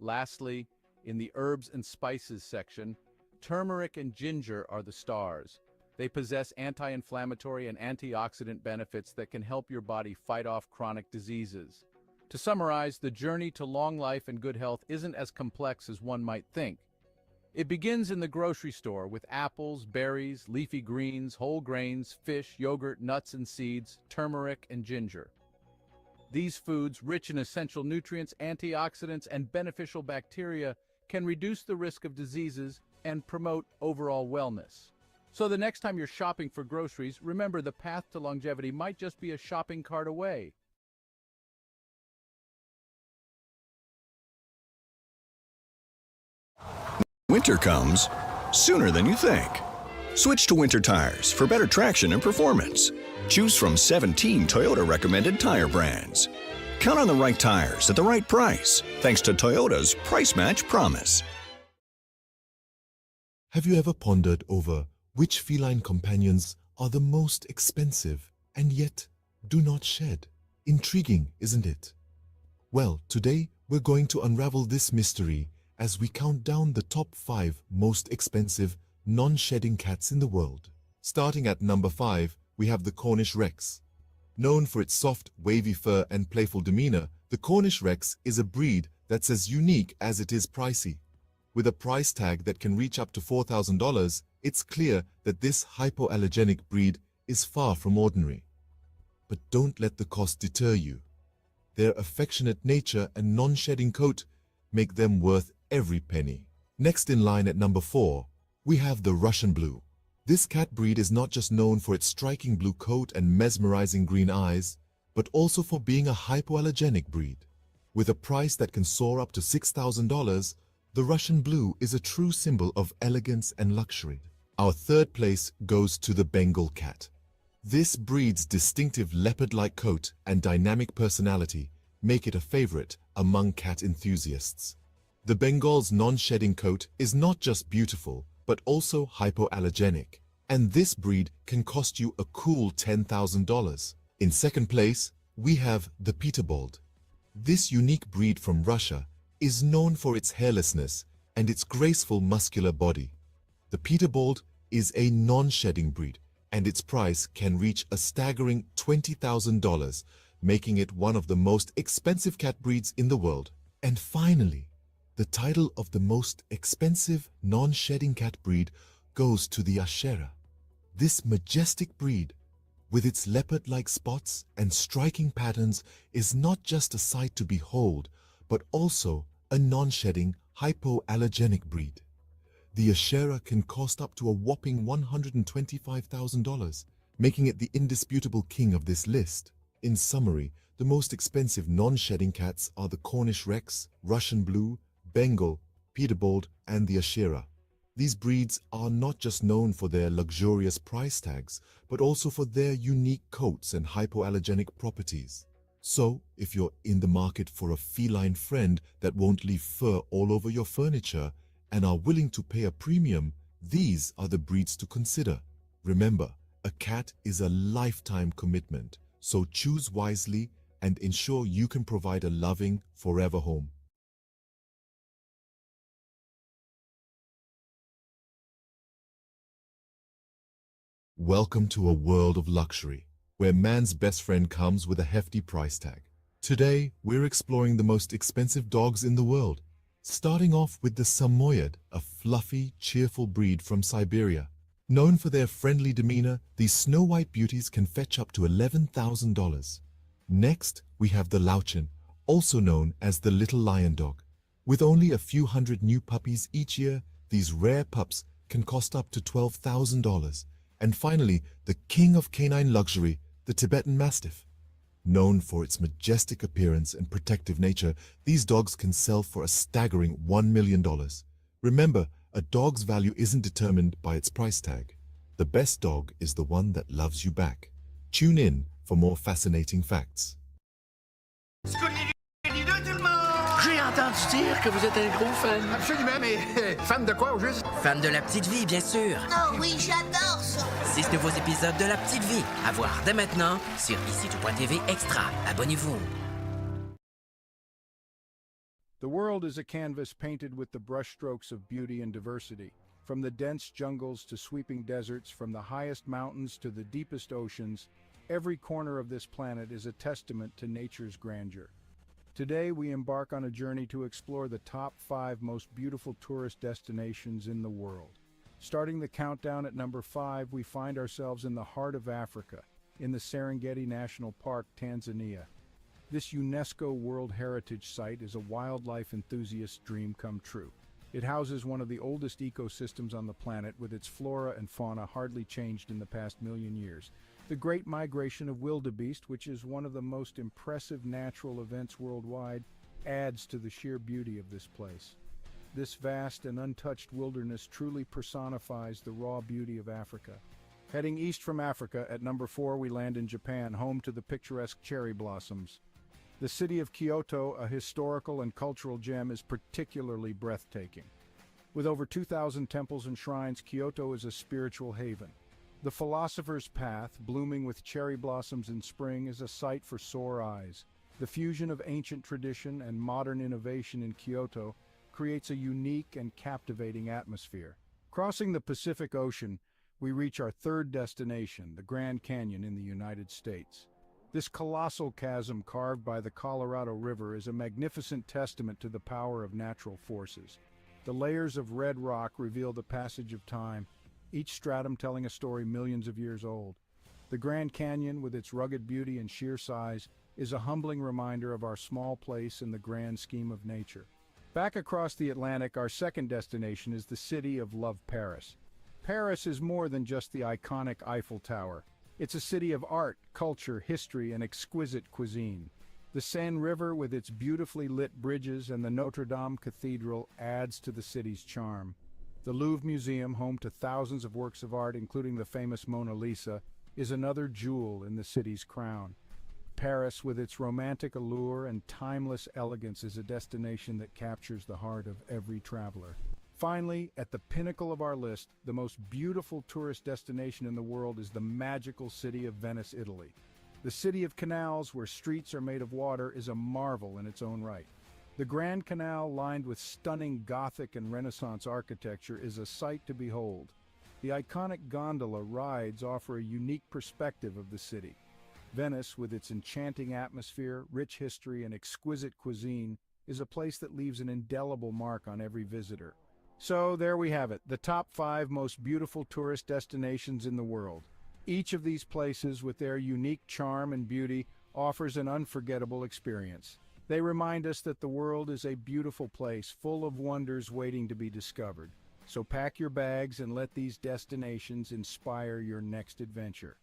Lastly, in the herbs and spices section, turmeric and ginger are the stars. They possess anti-inflammatory and antioxidant benefits that can help your body fight off chronic diseases. To summarize, the journey to long life and good health isn't as complex as one might think. It begins in the grocery store with apples, berries, leafy greens, whole grains, fish, yogurt, nuts and seeds, turmeric, and ginger. These foods, rich in essential nutrients, antioxidants, and beneficial bacteria, can reduce the risk of diseases and promote overall wellness. So the next time you're shopping for groceries, remember the path to longevity might just be a shopping cart away. Winter comes sooner than you think. Switch to Winter tires for better traction and performance. Choose from 17 Toyota recommended tire brands. Count on the right tires at the right price, thanks to Toyota's Price Match Promise. Have you ever pondered over which feline companions are the most expensive and yet do not shed? Intriguing, isn't it? Well, today we're going to unravel this mystery as we count down the top 5 most expensive non-shedding cats in the world. Starting at number 5, we have the Cornish Rex. Known for its soft, wavy fur and playful demeanor, the Cornish Rex is a breed that's as unique as it is pricey. With a price tag that can reach up to $4,000, it's clear that this hypoallergenic breed is far from ordinary. But don't let the cost deter you. Their affectionate nature and non-shedding coat make them worth every penny. Next in line at number 4, we have the Russian Blue. This cat breed is not just known for its striking blue coat and mesmerizing green eyes, but also for being a hypoallergenic breed. With a price that can soar up to $6,000, the Russian Blue is a true symbol of elegance and luxury. Our third place goes to the Bengal cat. This breed's distinctive leopard-like coat and dynamic personality make it a favorite among cat enthusiasts. The Bengal's non-shedding coat is not just beautiful, but also hypoallergenic, and this breed can cost you a cool $10,000. In second place, we have the Peterbold. This unique breed from Russia is known for its hairlessness and its graceful muscular body. The Peterbold is a non-shedding breed, and its price can reach a staggering $20,000, making it one of the most expensive cat breeds in the world. And finally, the title of the most expensive non-shedding cat breed goes to the Ashera. This majestic breed, with its leopard-like spots and striking patterns, is not just a sight to behold, but also a non-shedding, hypoallergenic breed. The Ashera can cost up to a whopping $125,000, making it the indisputable king of this list. In summary, the most expensive non-shedding cats are the Cornish Rex, Russian Blue, Bengal, Peterbold, and the Ashera. These breeds are not just known for their luxurious price tags, but also for their unique coats and hypoallergenic properties. So, if you're in the market for a feline friend that won't leave fur all over your furniture and are willing to pay a premium, these are the breeds to consider. Remember, a cat is a lifetime commitment, so choose wisely and ensure you can provide a loving, forever home. Welcome to a world of luxury, where man's best friend comes with a hefty price tag. Today, we're exploring the most expensive dogs in the world, starting off with the Samoyed, a fluffy, cheerful breed from Siberia. Known for their friendly demeanor, these snow-white beauties can fetch up to $11,000. Next, we have the Lauchin, also known as the little lion dog. With only a few hundred new puppies each year, these rare pups can cost up to $12,000. And finally, the king of canine luxury, the Tibetan Mastiff. Known for its majestic appearance and protective nature, these dogs can sell for a staggering $1 million. Remember, a dog's value isn't determined by its price tag. The best dog is the one that loves you back. Tune in for more fascinating facts. J'ai entendu dire que vous êtes un gros fan. Absolument, mais fan de quoi au juste? Fan de La Petite Vie, bien sûr. Oh oui, j'adore ça. 6 nouveaux épisodes de La Petite Vie. À voir dès maintenant sur ici.tv Extra. Abonnez-vous. The world is a canvas painted with the brushstrokes of beauty and diversity. From the dense jungles to sweeping deserts, from the highest mountains to the deepest oceans, every corner of this planet is a testament to nature's grandeur. Today, we embark on a journey to explore the top 5 most beautiful tourist destinations in the world. Starting the countdown at number 5, we find ourselves in the heart of Africa, in the Serengeti National Park, Tanzania. This UNESCO World Heritage Site is a wildlife enthusiast's dream come true. It houses one of the oldest ecosystems on the planet, with its flora and fauna hardly changed in the past million years. The Great Migration of Wildebeest, which is one of the most impressive natural events worldwide, adds to the sheer beauty of this place. This vast and untouched wilderness truly personifies the raw beauty of Africa. Heading east from Africa, at number 4 we land in Japan, home to the picturesque cherry blossoms. The city of Kyoto, a historical and cultural gem, is particularly breathtaking. With over 2,000 temples and shrines, Kyoto is a spiritual haven. The Philosopher's Path, blooming with cherry blossoms in spring, is a sight for sore eyes. The fusion of ancient tradition and modern innovation in Kyoto creates a unique and captivating atmosphere. Crossing the Pacific Ocean, we reach our third destination, the Grand Canyon in the United States. This colossal chasm carved by the Colorado River is a magnificent testament to the power of natural forces. The layers of red rock reveal the passage of time, each stratum telling a story millions of years old. The Grand Canyon, with its rugged beauty and sheer size, is a humbling reminder of our small place in the grand scheme of nature. Back across the Atlantic, our second destination is the city of love, Paris. Paris is more than just the iconic Eiffel Tower. It's a city of art, culture, history, and exquisite cuisine. The Seine River, with its beautifully lit bridges, and the Notre Dame Cathedral adds to the city's charm. The Louvre Museum, home to thousands of works of art, including the famous Mona Lisa, is another jewel in the city's crown. Paris, with its romantic allure and timeless elegance, is a destination that captures the heart of every traveler. Finally, at the pinnacle of our list, the most beautiful tourist destination in the world is the magical city of Venice, Italy. The city of canals, where streets are made of water, is a marvel in its own right. The Grand Canal, lined with stunning Gothic and Renaissance architecture, is a sight to behold. The iconic gondola rides offer a unique perspective of the city. Venice, with its enchanting atmosphere, rich history, and exquisite cuisine, is a place that leaves an indelible mark on every visitor. So there we have it, the top 5 most beautiful tourist destinations in the world. Each of these places, with their unique charm and beauty, offers an unforgettable experience. They remind us that the world is a beautiful place, full of wonders waiting to be discovered. So pack your bags and let these destinations inspire your next adventure.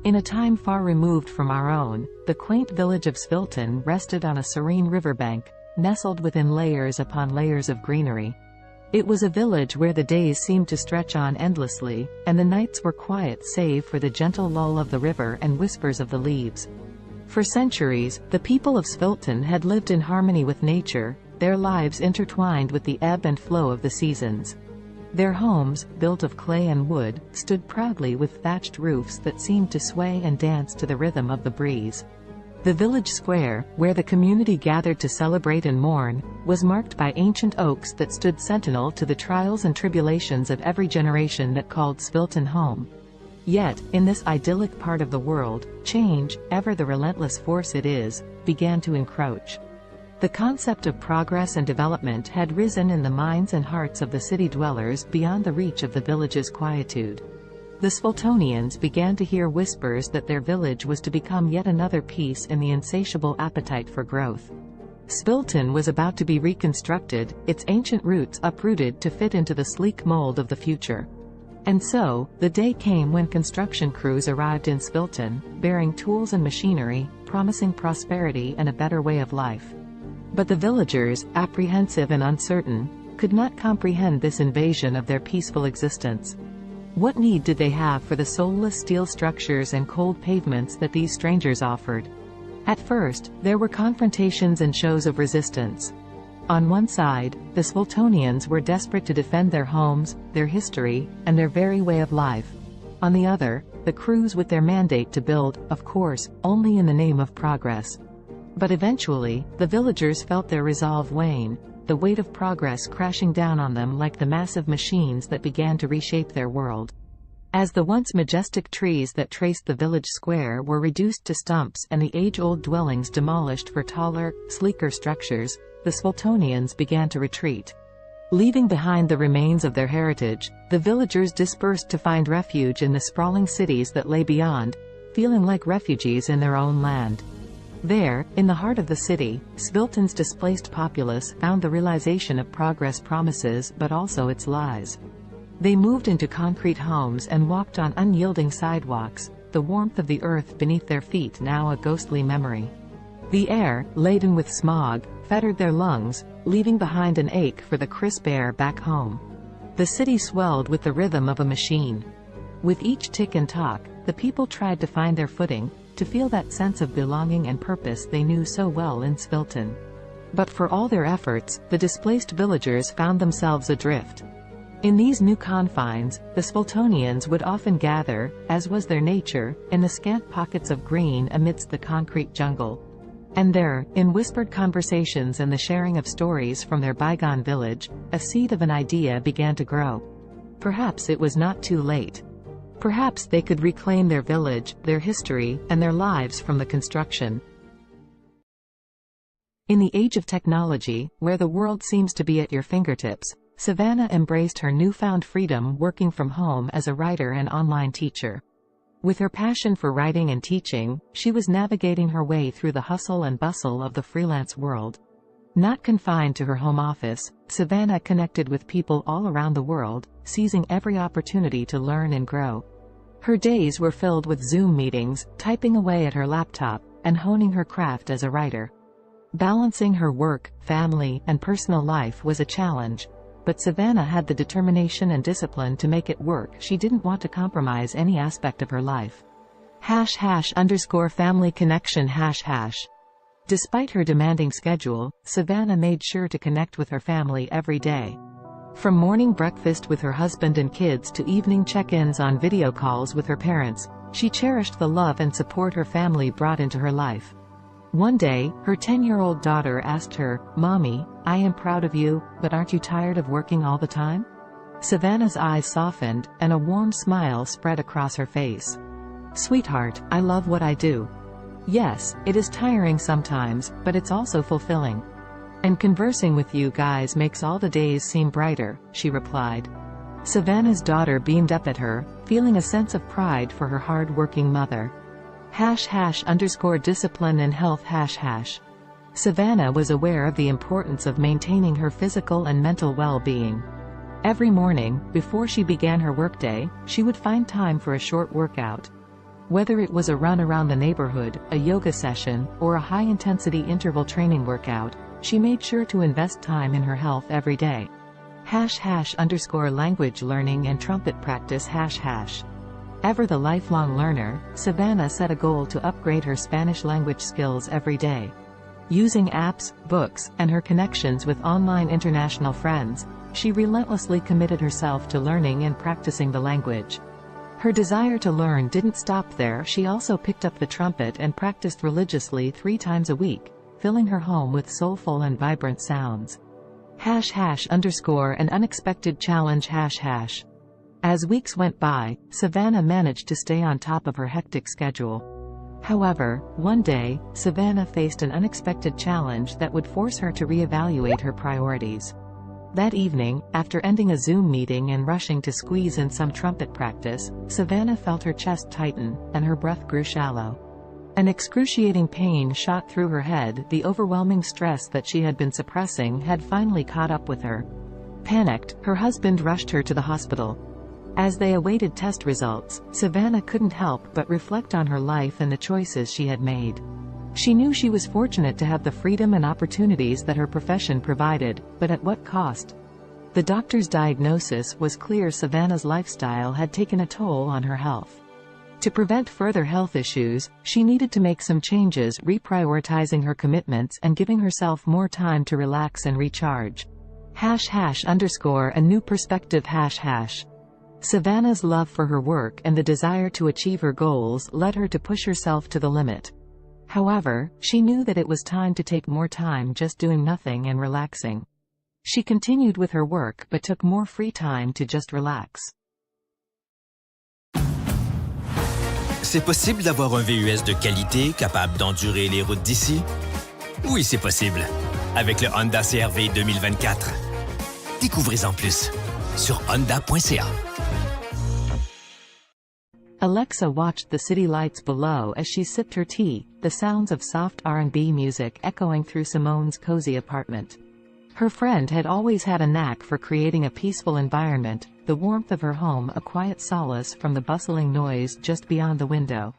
In a time far removed from our own, the quaint village of Svilton rested on a serene riverbank, nestled within layers upon layers of greenery. It was a village where the days seemed to stretch on endlessly, and the nights were quiet save for the gentle lull of the river and whispers of the leaves. For centuries, the people of Svilton had lived in harmony with nature, their lives intertwined with the ebb and flow of the seasons. Their homes, built of clay and wood, stood proudly with thatched roofs that seemed to sway and dance to the rhythm of the breeze. The village square, where the community gathered to celebrate and mourn, was marked by ancient oaks that stood sentinel to the trials and tribulations of every generation that called Svilton home. Yet, in this idyllic part of the world, change, ever the relentless force it is, began to encroach. The concept of progress and development had risen in the minds and hearts of the city dwellers beyond the reach of the village's quietude. The Sviltonians began to hear whispers that their village was to become yet another piece in the insatiable appetite for growth. Svilton was about to be reconstructed, its ancient roots uprooted to fit into the sleek mold of the future. And so, the day came when construction crews arrived in Svilton, bearing tools and machinery, promising prosperity and a better way of life. But the villagers, apprehensive and uncertain, could not comprehend this invasion of their peaceful existence. What need did they have for the soulless steel structures and cold pavements that these strangers offered? At first, there were confrontations and shows of resistance. On one side, the Sviltonians were desperate to defend their homes, their history, and their very way of life. On the other, the crews with their mandate to build, of course, only in the name of progress. But eventually, the villagers felt their resolve wane, the weight of progress crashing down on them like the massive machines that began to reshape their world. As the once majestic trees that traced the village square were reduced to stumps and the age-old dwellings demolished for taller, sleeker structures, the Sviltonians began to retreat. Leaving behind the remains of their heritage, the villagers dispersed to find refuge in the sprawling cities that lay beyond, feeling like refugees in their own land. There, in the heart of the city, Svilton's displaced populace found the realization of progress promises but also its lies. They moved into concrete homes and walked on unyielding sidewalks, the warmth of the earth beneath their feet now a ghostly memory. The air, laden with smog, fettered their lungs, leaving behind an ache for the crisp air back home. The city swelled with the rhythm of a machine. With each tick and tock, the people tried to find their footing, to feel that sense of belonging and purpose they knew so well in Svilton. But for all their efforts, the displaced villagers found themselves adrift. In these new confines, the Sviltonians would often gather, as was their nature, in the scant pockets of green amidst the concrete jungle. And there, in whispered conversations and the sharing of stories from their bygone village, a seed of an idea began to grow. Perhaps it was not too late. Perhaps they could reclaim their village, their history, and their lives from the construction. In the age of technology, where the world seems to be at your fingertips, Savannah embraced her newfound freedom working from home as a writer and online teacher. With her passion for writing and teaching, she was navigating her way through the hustle and bustle of the freelance world. Not confined to her home office, Savannah connected with people all around the world, seizing every opportunity to learn and grow. Her days were filled with Zoom meetings, typing away at her laptop, and honing her craft as a writer. Balancing her work, family, and personal life was a challenge, but Savannah had the determination and discipline to make it work. She didn't want to compromise any aspect of her life. #family connection #. Despite her demanding schedule, Savannah made sure to connect with her family every day. From morning breakfast with her husband and kids to evening check-ins on video calls with her parents, she cherished the love and support her family brought into her life. One day, her 10-year-old daughter asked her, "Mommy, I am proud of you, but aren't you tired of working all the time?" Savannah's eyes softened, and a warm smile spread across her face. "Sweetheart, I love what I do. Yes, it is tiring sometimes, but it's also fulfilling. And conversing with you guys makes all the days seem brighter," she replied. Savannah's daughter beamed up at her, feeling a sense of pride for her hard-working mother. #discipline and health #. Savannah was aware of the importance of maintaining her physical and mental well-being. Every morning, before she began her workday, she would find time for a short workout. Whether it was a run around the neighborhood, a yoga session, or a high-intensity interval training workout, she made sure to invest time in her health every day. #language learning and trumpet practice #. Ever the lifelong learner, Savannah set a goal to upgrade her Spanish language skills every day. Using apps, books, and her connections with online international friends, she relentlessly committed herself to learning and practicing the language. Her desire to learn didn't stop there. She also picked up the trumpet and practiced religiously 3 times a week, filling her home with soulful and vibrant sounds. #an unexpected challenge #. As weeks went by, Savannah managed to stay on top of her hectic schedule. However, one day, Savannah faced an unexpected challenge that would force her to reevaluate her priorities. That evening, after ending a Zoom meeting and rushing to squeeze in some trumpet practice, Savannah felt her chest tighten, and her breath grew shallow. An excruciating pain shot through her head. The overwhelming stress that she had been suppressing had finally caught up with her. Panicked, her husband rushed her to the hospital. As they awaited test results, Savannah couldn't help but reflect on her life and the choices she had made. She knew she was fortunate to have the freedom and opportunities that her profession provided, but at what cost? The doctor's diagnosis was clear: Savannah's lifestyle had taken a toll on her health. To prevent further health issues, she needed to make some changes, reprioritizing her commitments and giving herself more time to relax and recharge. #a new perspective #. Savannah's love for her work and the desire to achieve her goals led her to push herself to the limit. However, she knew that it was time to take more time just doing nothing and relaxing. She continued with her work but took more free time to just relax. C'est possible d'avoir un VUS de qualité capable d'endurer les routes d'ici? Oui, c'est possible. Avec le Honda CR-V 2024. Découvrez-en plus sur honda.ca. Alexa watched the city lights below as she sipped her tea, the sounds of soft R&B music echoing through Simone's cozy apartment. Her friend had always had a knack for creating a peaceful environment, the warmth of her home a quiet solace from the bustling noise just beyond the window.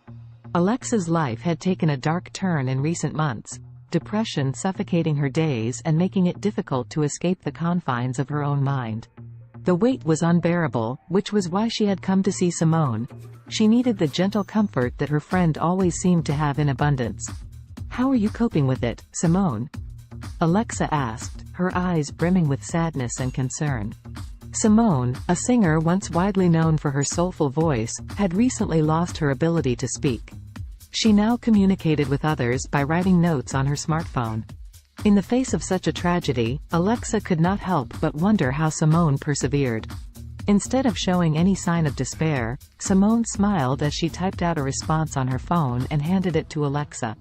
Alexa's life had taken a dark turn in recent months, depression suffocating her days and making it difficult to escape the confines of her own mind. The weight was unbearable, which was why she had come to see Simone. She needed the gentle comfort that her friend always seemed to have in abundance. "How are you coping with it, Simone?" Alexa asked, her eyes brimming with sadness and concern. Simone, a singer once widely known for her soulful voice, had recently lost her ability to speak. She now communicated with others by writing notes on her smartphone. In the face of such a tragedy, Alexa could not help but wonder how Simone persevered. Instead of showing any sign of despair, Simone smiled as she typed out a response on her phone and handed it to Alexa.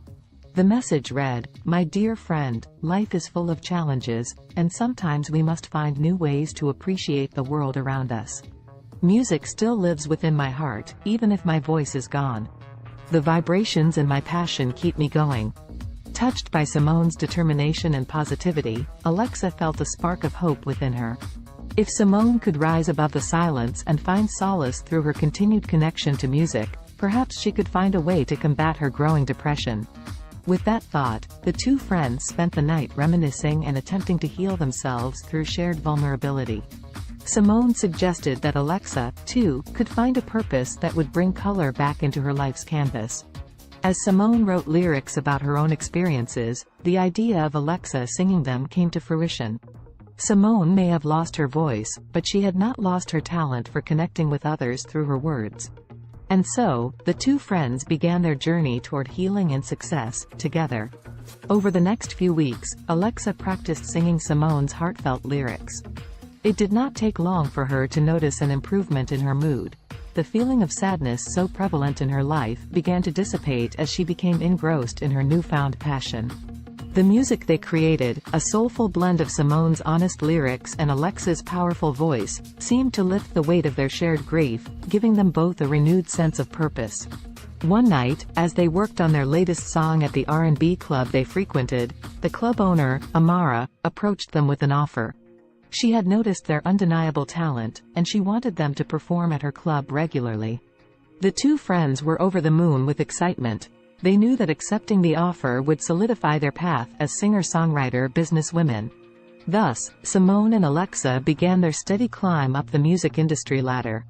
The message read, "My dear friend, life is full of challenges, and sometimes we must find new ways to appreciate the world around us. Music still lives within my heart, even if my voice is gone. The vibrations and my passion keep me going. Touched by Simone's determination and positivity, Alexa felt a spark of hope within her. If Simone could rise above the silence and find solace through her continued connection to music, perhaps she could find a way to combat her growing depression. With that thought, the two friends spent the night reminiscing and attempting to heal themselves through shared vulnerability. Simone suggested that Alexa, too, could find a purpose that would bring color back into her life's canvas. As Simone wrote lyrics about her own experiences, the idea of Alexa singing them came to fruition. Simone may have lost her voice, but she had not lost her talent for connecting with others through her words. And so, the two friends began their journey toward healing and success, together. Over the next few weeks, Alexa practiced singing Simone's heartfelt lyrics. It did not take long for her to notice an improvement in her mood. The feeling of sadness so prevalent in her life began to dissipate as she became engrossed in her newfound passion. The music they created, a soulful blend of Simone's honest lyrics and Alexa's powerful voice, seemed to lift the weight of their shared grief, giving them both a renewed sense of purpose. One night, as they worked on their latest song at the R&B club they frequented, the club owner, Amara, approached them with an offer. She had noticed their undeniable talent, and she wanted them to perform at her club regularly. The two friends were over the moon with excitement. They knew that accepting the offer would solidify their path as singer-songwriter businesswomen. Thus, Simone and Alexa began their steady climb up the music industry ladder.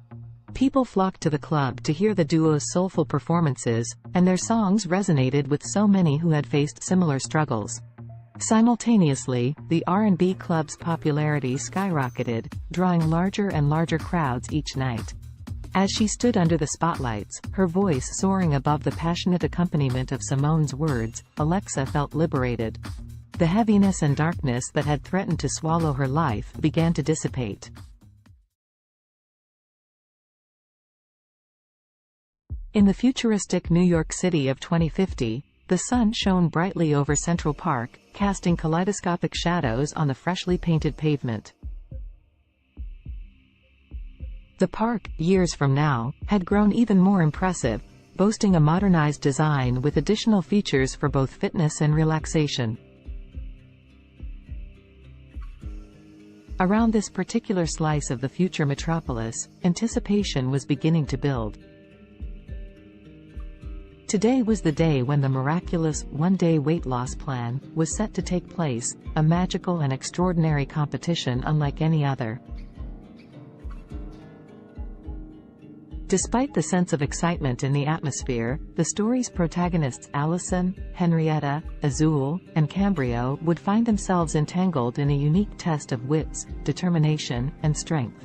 People flocked to the club to hear the duo's soulful performances, and their songs resonated with so many who had faced similar struggles. Simultaneously, the R&B club's popularity skyrocketed, drawing larger and larger crowds each night. As she stood under the spotlights, her voice soaring above the passionate accompaniment of Simone's words, Alexa felt liberated. The heaviness and darkness that had threatened to swallow her life began to dissipate. In the futuristic New York City of 2050, the sun shone brightly over Central Park, casting kaleidoscopic shadows on the freshly painted pavement. The park, years from now, had grown even more impressive, boasting a modernized design with additional features for both fitness and relaxation. Around this particular slice of the future metropolis, anticipation was beginning to build. Today was the day when the miraculous one-day weight loss plan was set to take place, a magical and extraordinary competition unlike any other. Despite the sense of excitement in the atmosphere, the story's protagonists Allison, Henrietta, Azul, and Cambrio would find themselves entangled in a unique test of wits, determination, and strength.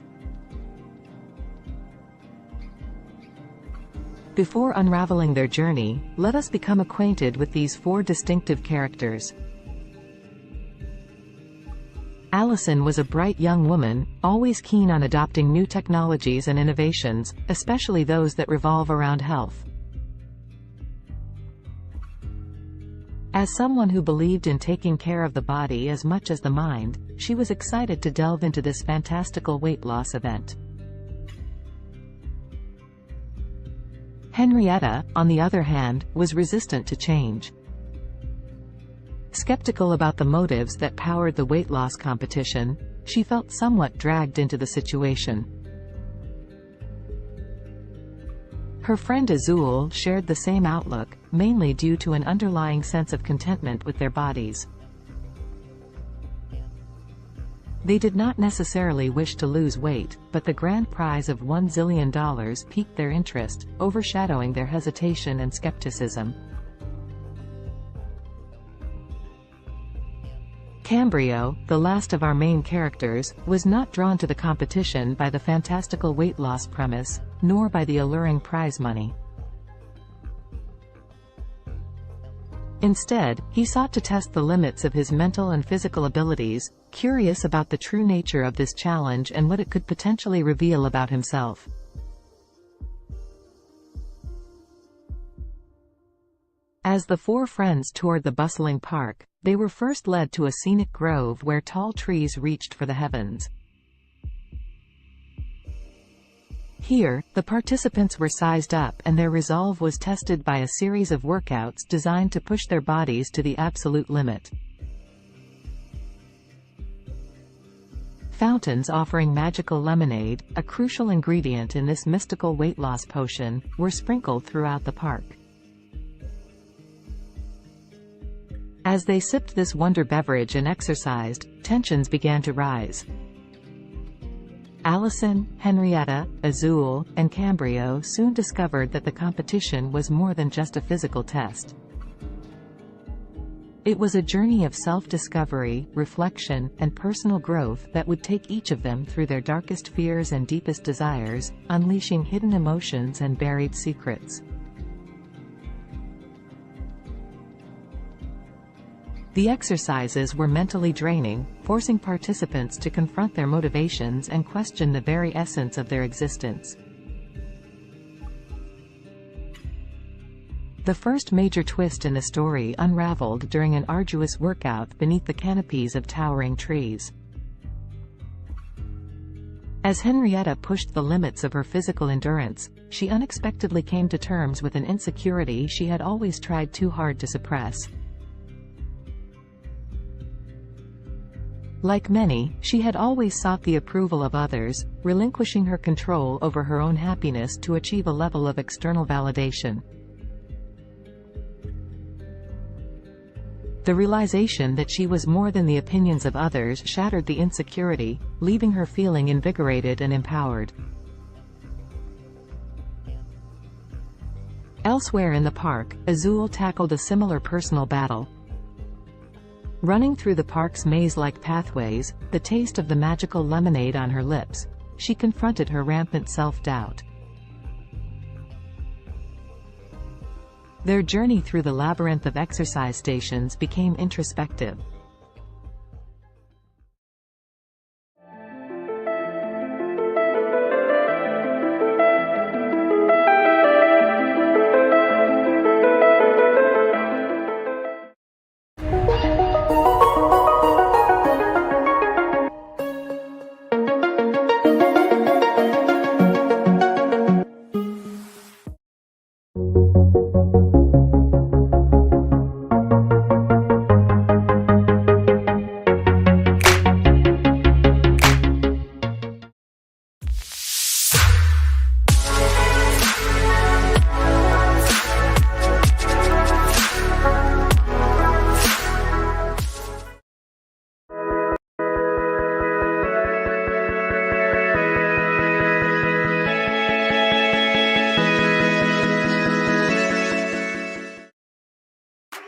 Before unraveling their journey, let us become acquainted with these four distinctive characters. Allison was a bright young woman, always keen on adopting new technologies and innovations, especially those that revolve around health. As someone who believed in taking care of the body as much as the mind, she was excited to delve into this fantastical weight loss event. Henrietta, on the other hand, was resistant to change. Skeptical about the motives that powered the weight loss competition, she felt somewhat dragged into the situation. Her friend Azul shared the same outlook, mainly due to an underlying sense of contentment with their bodies. They did not necessarily wish to lose weight, but the grand prize of $1 zillion piqued their interest, overshadowing their hesitation and skepticism. Cambrio, the last of our main characters, was not drawn to the competition by the fantastical weight loss premise, nor by the alluring prize money. Instead, he sought to test the limits of his mental and physical abilities, curious about the true nature of this challenge and what it could potentially reveal about himself. As the four friends toured the bustling park, they were first led to a scenic grove where tall trees reached for the heavens. Here, the participants were sized up and their resolve was tested by a series of workouts designed to push their bodies to the absolute limit. Fountains offering magical lemonade, a crucial ingredient in this mystical weight loss potion, were sprinkled throughout the park. As they sipped this wonder beverage and exercised, tensions began to rise. Allison, Henrietta, Azul, and Cambrio soon discovered that the competition was more than just a physical test. It was a journey of self-discovery, reflection, and personal growth that would take each of them through their darkest fears and deepest desires, unleashing hidden emotions and buried secrets. The exercises were mentally draining, forcing participants to confront their motivations and question the very essence of their existence. The first major twist in the story unraveled during an arduous workout beneath the canopies of towering trees. As Henrietta pushed the limits of her physical endurance, she unexpectedly came to terms with an insecurity she had always tried too hard to suppress. Like many, she had always sought the approval of others, relinquishing her control over her own happiness to achieve a level of external validation. The realization that she was more than the opinions of others shattered the insecurity, leaving her feeling invigorated and empowered. Elsewhere in the park, Azul tackled a similar personal battle. Running through the park's maze-like pathways, the taste of the magical lemonade on her lips, she confronted her rampant self-doubt. Their journey through the labyrinth of exercise stations became introspective.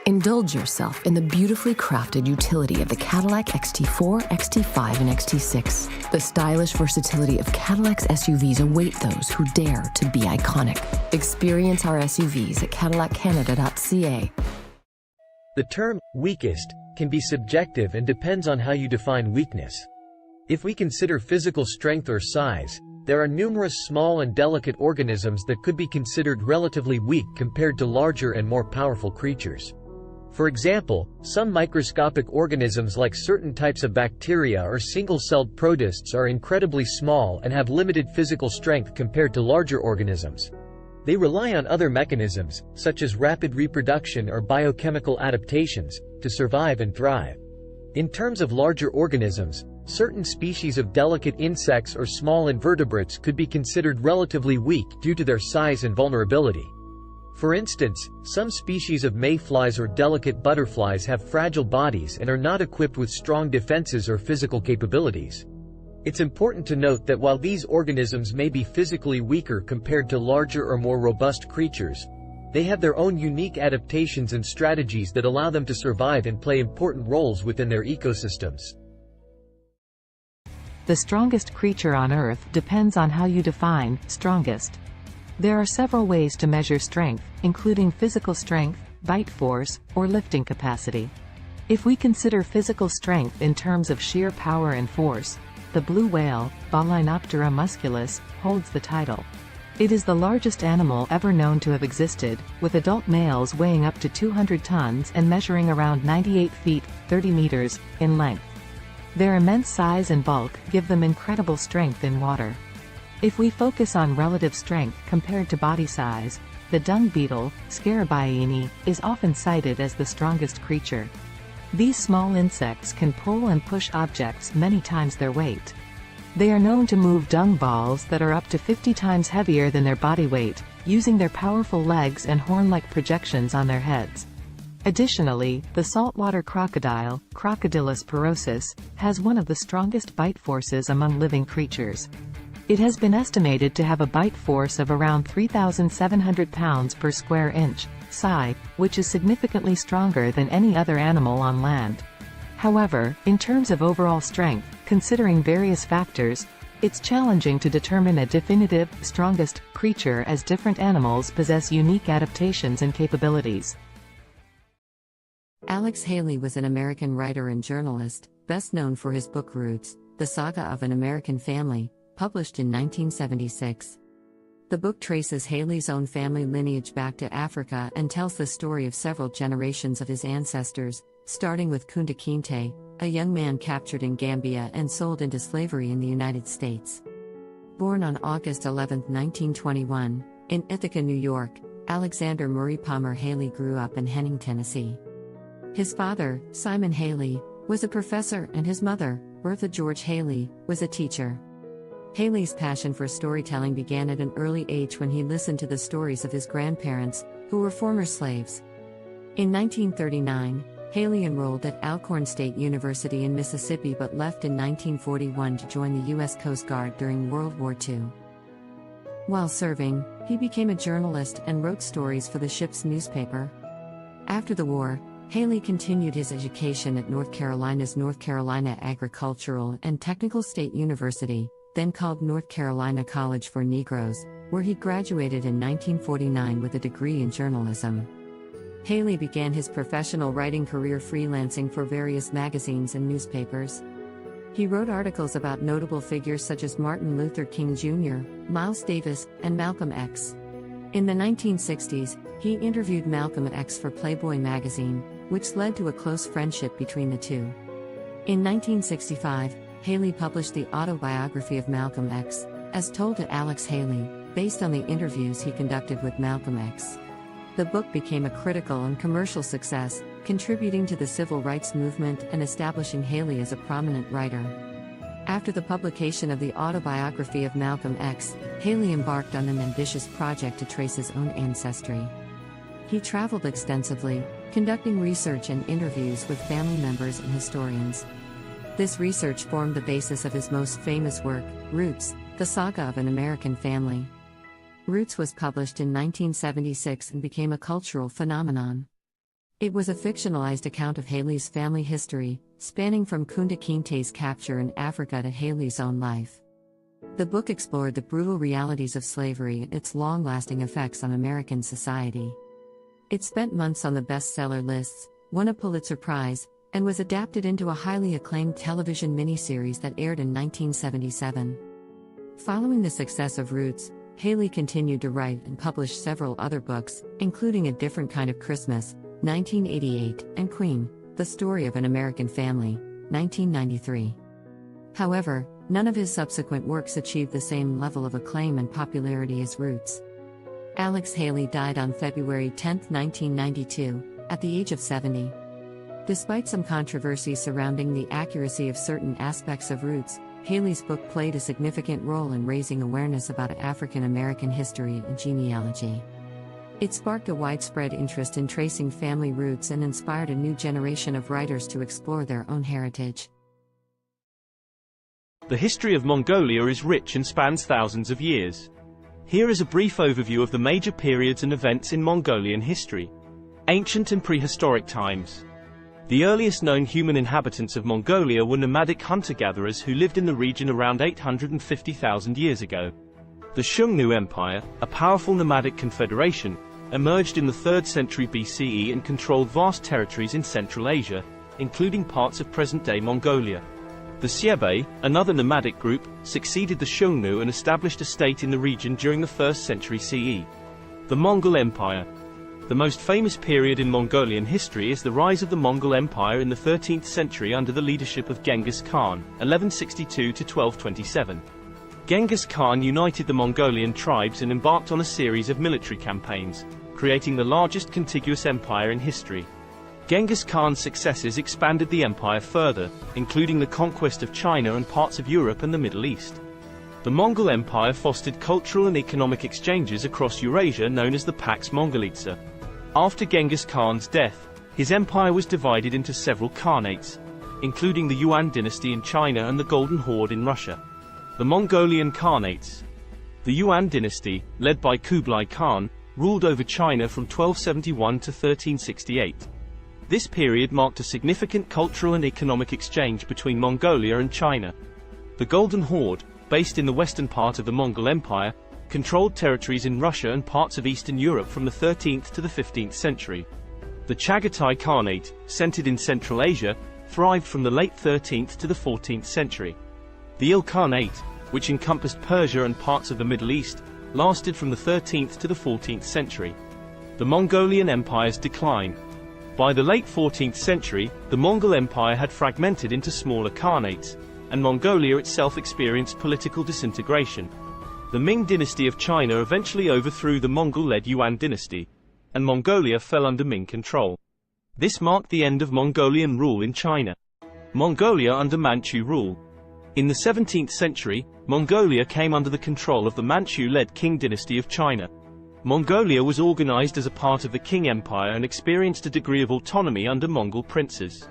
Indulge yourself in the beautifully crafted utility of the Cadillac XT4, XT5, and XT6. The stylish versatility of Cadillac's SUVs await those who dare to be iconic. Experience our SUVs at cadillaccanada.ca. The term weakest can be subjective and depends on how you define weakness. If we consider physical strength or size, there are numerous small and delicate organisms that could be considered relatively weak compared to larger and more powerful creatures. For example, some microscopic organisms like certain types of bacteria or single-celled protists are incredibly small and have limited physical strength compared to larger organisms. They rely on other mechanisms, such as rapid reproduction or biochemical adaptations, to survive and thrive. In terms of larger organisms, certain species of delicate insects or small invertebrates could be considered relatively weak due to their size and vulnerability. For instance, some species of mayflies or delicate butterflies have fragile bodies and are not equipped with strong defenses or physical capabilities. It's important to note that while these organisms may be physically weaker compared to larger or more robust creatures, they have their own unique adaptations and strategies that allow them to survive and play important roles within their ecosystems. The strongest creature on Earth depends on how you define strongest. There are several ways to measure strength, including physical strength, bite force, or lifting capacity. If we consider physical strength in terms of sheer power and force, the blue whale, Baleinoptera musculus, holds the title. It is the largest animal ever known to have existed, with adult males weighing up to 200 tons and measuring around 98 feet, 30 meters, in length. Their immense size and bulk give them incredible strength in water. If we focus on relative strength compared to body size, the dung beetle, Scarabaeini, is often cited as the strongest creature. These small insects can pull and push objects many times their weight. They are known to move dung balls that are up to 50 times heavier than their body weight, using their powerful legs and horn-like projections on their heads. Additionally, the saltwater crocodile, Crocodylus porosus, has one of the strongest bite forces among living creatures. It has been estimated to have a bite force of around 3,700 pounds per square inch, psi, which is significantly stronger than any other animal on land. However, in terms of overall strength, considering various factors, it's challenging to determine a definitive, strongest, creature as different animals possess unique adaptations and capabilities. Alex Haley was an American writer and journalist, best known for his book Roots, The Saga of an American Family, published in 1976. The book traces Haley's own family lineage back to Africa and tells the story of several generations of his ancestors, starting with Kunta Kinte, a young man captured in Gambia and sold into slavery in the United States. Born on August 11, 1921, in Ithaca, New York, Alexander Murray Palmer Haley grew up in Henning, Tennessee. His father, Simon Haley, was a professor and his mother, Bertha George Haley, was a teacher. Haley's passion for storytelling began at an early age when he listened to the stories of his grandparents, who were former slaves. In 1939, Haley enrolled at Alcorn State University in Mississippi but left in 1941 to join the U.S. Coast Guard during World War II. While serving, he became a journalist and wrote stories for the ship's newspaper. After the war, Haley continued his education at North Carolina's North Carolina Agricultural and Technical State University, then called North Carolina College for Negroes, where he graduated in 1949 with a degree in journalism. Haley began his professional writing career freelancing for various magazines and newspapers. He wrote articles about notable figures such as Martin Luther King Jr., Miles Davis, and Malcolm X. In the 1960s, he interviewed Malcolm X for Playboy magazine, which led to a close friendship between the two. In 1965, Haley published the autobiography of Malcolm X, as told to Alex Haley, based on the interviews he conducted with Malcolm X. The book became a critical and commercial success, contributing to the civil rights movement and establishing Haley as a prominent writer. After the publication of the autobiography of Malcolm X, Haley embarked on an ambitious project to trace his own ancestry. He traveled extensively, conducting research and interviews with family members and historians. This research formed the basis of his most famous work, Roots, The Saga of an American Family. Roots was published in 1976 and became a cultural phenomenon. It was a fictionalized account of Haley's family history, spanning from Kunta Kinte's capture in Africa to Haley's own life. The book explored the brutal realities of slavery and its long-lasting effects on American society. It spent months on the bestseller lists, won a Pulitzer Prize, and was adapted into a highly acclaimed television miniseries that aired in 1977. Following the success of Roots, Haley continued to write and publish several other books, including A Different Kind of Christmas, 1988, and Queen, The Story of an American Family, 1993. However, none of his subsequent works achieved the same level of acclaim and popularity as Roots. Alex Haley died on February 10, 1992, at the age of 70. Despite some controversy surrounding the accuracy of certain aspects of Roots, Haley's book played a significant role in raising awareness about African American history and genealogy. It sparked a widespread interest in tracing family roots and inspired a new generation of writers to explore their own heritage. The history of Mongolia is rich and spans thousands of years. Here is a brief overview of the major periods and events in Mongolian history. Ancient and prehistoric times. The earliest known human inhabitants of Mongolia were nomadic hunter-gatherers who lived in the region around 850,000 years ago. The Xiongnu Empire, a powerful nomadic confederation, emerged in the 3rd century BCE and controlled vast territories in Central Asia, including parts of present-day Mongolia. The Xiebe, another nomadic group, succeeded the Xiongnu and established a state in the region during the 1st century CE. The Mongol Empire. The most famous period in Mongolian history is the rise of the Mongol Empire in the 13th century under the leadership of Genghis Khan, 1162 to 1227. Genghis Khan united the Mongolian tribes and embarked on a series of military campaigns, creating the largest contiguous empire in history. Genghis Khan's successes expanded the empire further, including the conquest of China and parts of Europe and the Middle East. The Mongol Empire fostered cultural and economic exchanges across Eurasia known as the Pax Mongolica. After Genghis Khan's death, his empire was divided into several khanates, including the Yuan dynasty in China and the Golden Horde in Russia. The Mongolian Khanates. The Yuan dynasty, led by Kublai Khan, ruled over China from 1271 to 1368. This period marked a significant cultural and economic exchange between Mongolia and China. The Golden Horde, based in the western part of the Mongol Empire, controlled territories in Russia and parts of Eastern Europe from the 13th to the 15th century. The Chagatai Khanate, centered in Central Asia, thrived from the late 13th to the 14th century. The Ilkhanate, which encompassed Persia and parts of the Middle East, lasted from the 13th to the 14th century. The Mongolian Empire's decline. By the late 14th century, the Mongol Empire had fragmented into smaller khanates, and Mongolia itself experienced political disintegration. The Ming dynasty of China eventually overthrew the Mongol-led Yuan dynasty, and Mongolia fell under Ming control. This marked the end of Mongolian rule in China. Mongolia under Manchu rule. In the 17th century, Mongolia came under the control of the Manchu-led Qing dynasty of China. Mongolia was organized as a part of the Qing Empire and experienced a degree of autonomy under Mongol princes.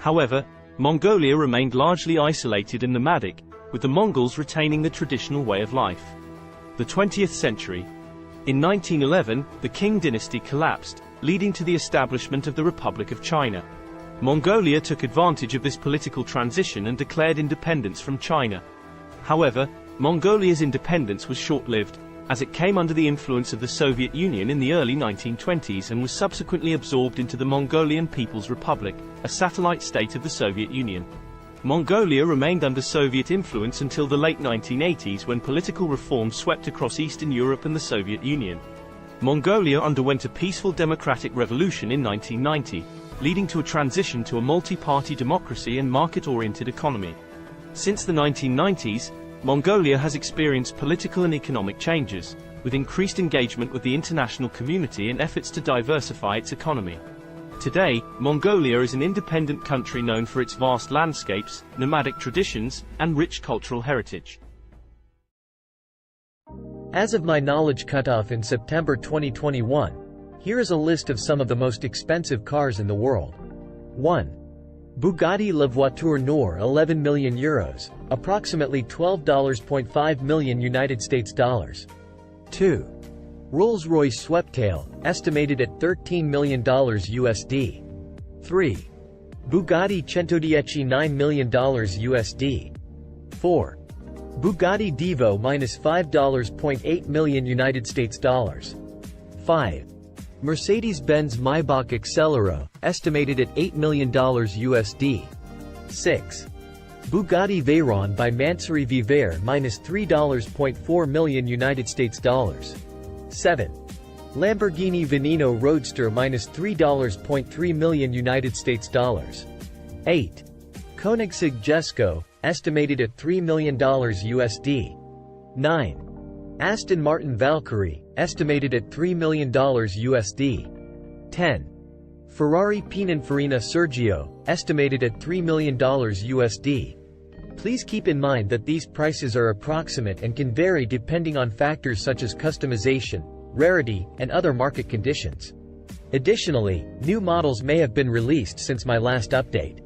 However, Mongolia remained largely isolated and nomadic, with the Mongols retaining the traditional way of life. The 20th century. In 1911, the Qing dynasty collapsed, leading to the establishment of the Republic of China. Mongolia took advantage of this political transition and declared independence from China. However, Mongolia's independence was short-lived, as it came under the influence of the Soviet Union in the early 1920s and was subsequently absorbed into the Mongolian People's Republic, a satellite state of the Soviet Union. Mongolia remained under Soviet influence until the late 1980s when political reforms swept across Eastern Europe and the Soviet Union. Mongolia underwent a peaceful democratic revolution in 1990, leading to a transition to a multi-party democracy and market-oriented economy. Since the 1990s, Mongolia has experienced political and economic changes, with increased engagement with the international community and efforts to diversify its economy. Today, Mongolia is an independent country known for its vast landscapes, nomadic traditions, and rich cultural heritage. As of my knowledge cutoff in September 2021, here is a list of some of the most expensive cars in the world. 1. Bugatti La Voiture Noire 11 million euros, approximately $12.5 million United States dollars. 2. Rolls-Royce Sweptail, estimated at $13 million USD. 3. Bugatti Centodieci $9 million USD. 4. Bugatti Divo -$5.8 million United States dollars. 5. Mercedes-Benz Maybach Accelero, estimated at $8 million USD. 6. Bugatti Veyron by Mansouri Vivere -$3.4 million United States dollars. 7. Lamborghini Veneno Roadster -$3.3 million United States dollars. 8. Koenigsegg Jesko, estimated at $3 million USD. 9. Aston Martin Valkyrie, estimated at $3 million USD. 10. Ferrari Pininfarina Sergio, estimated at $3 million USD. Please keep in mind that these prices are approximate and can vary depending on factors such as customization, rarity, and other market conditions. Additionally, new models may have been released since my last update.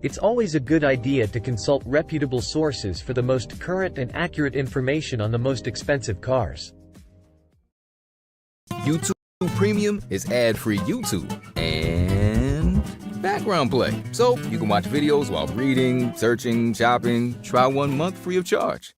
It's always a good idea to consult reputable sources for the most current and accurate information on the most expensive cars. YouTube Premium is ad-free YouTube and background play, so you can watch videos while reading, searching, shopping. Try 1 month free of charge.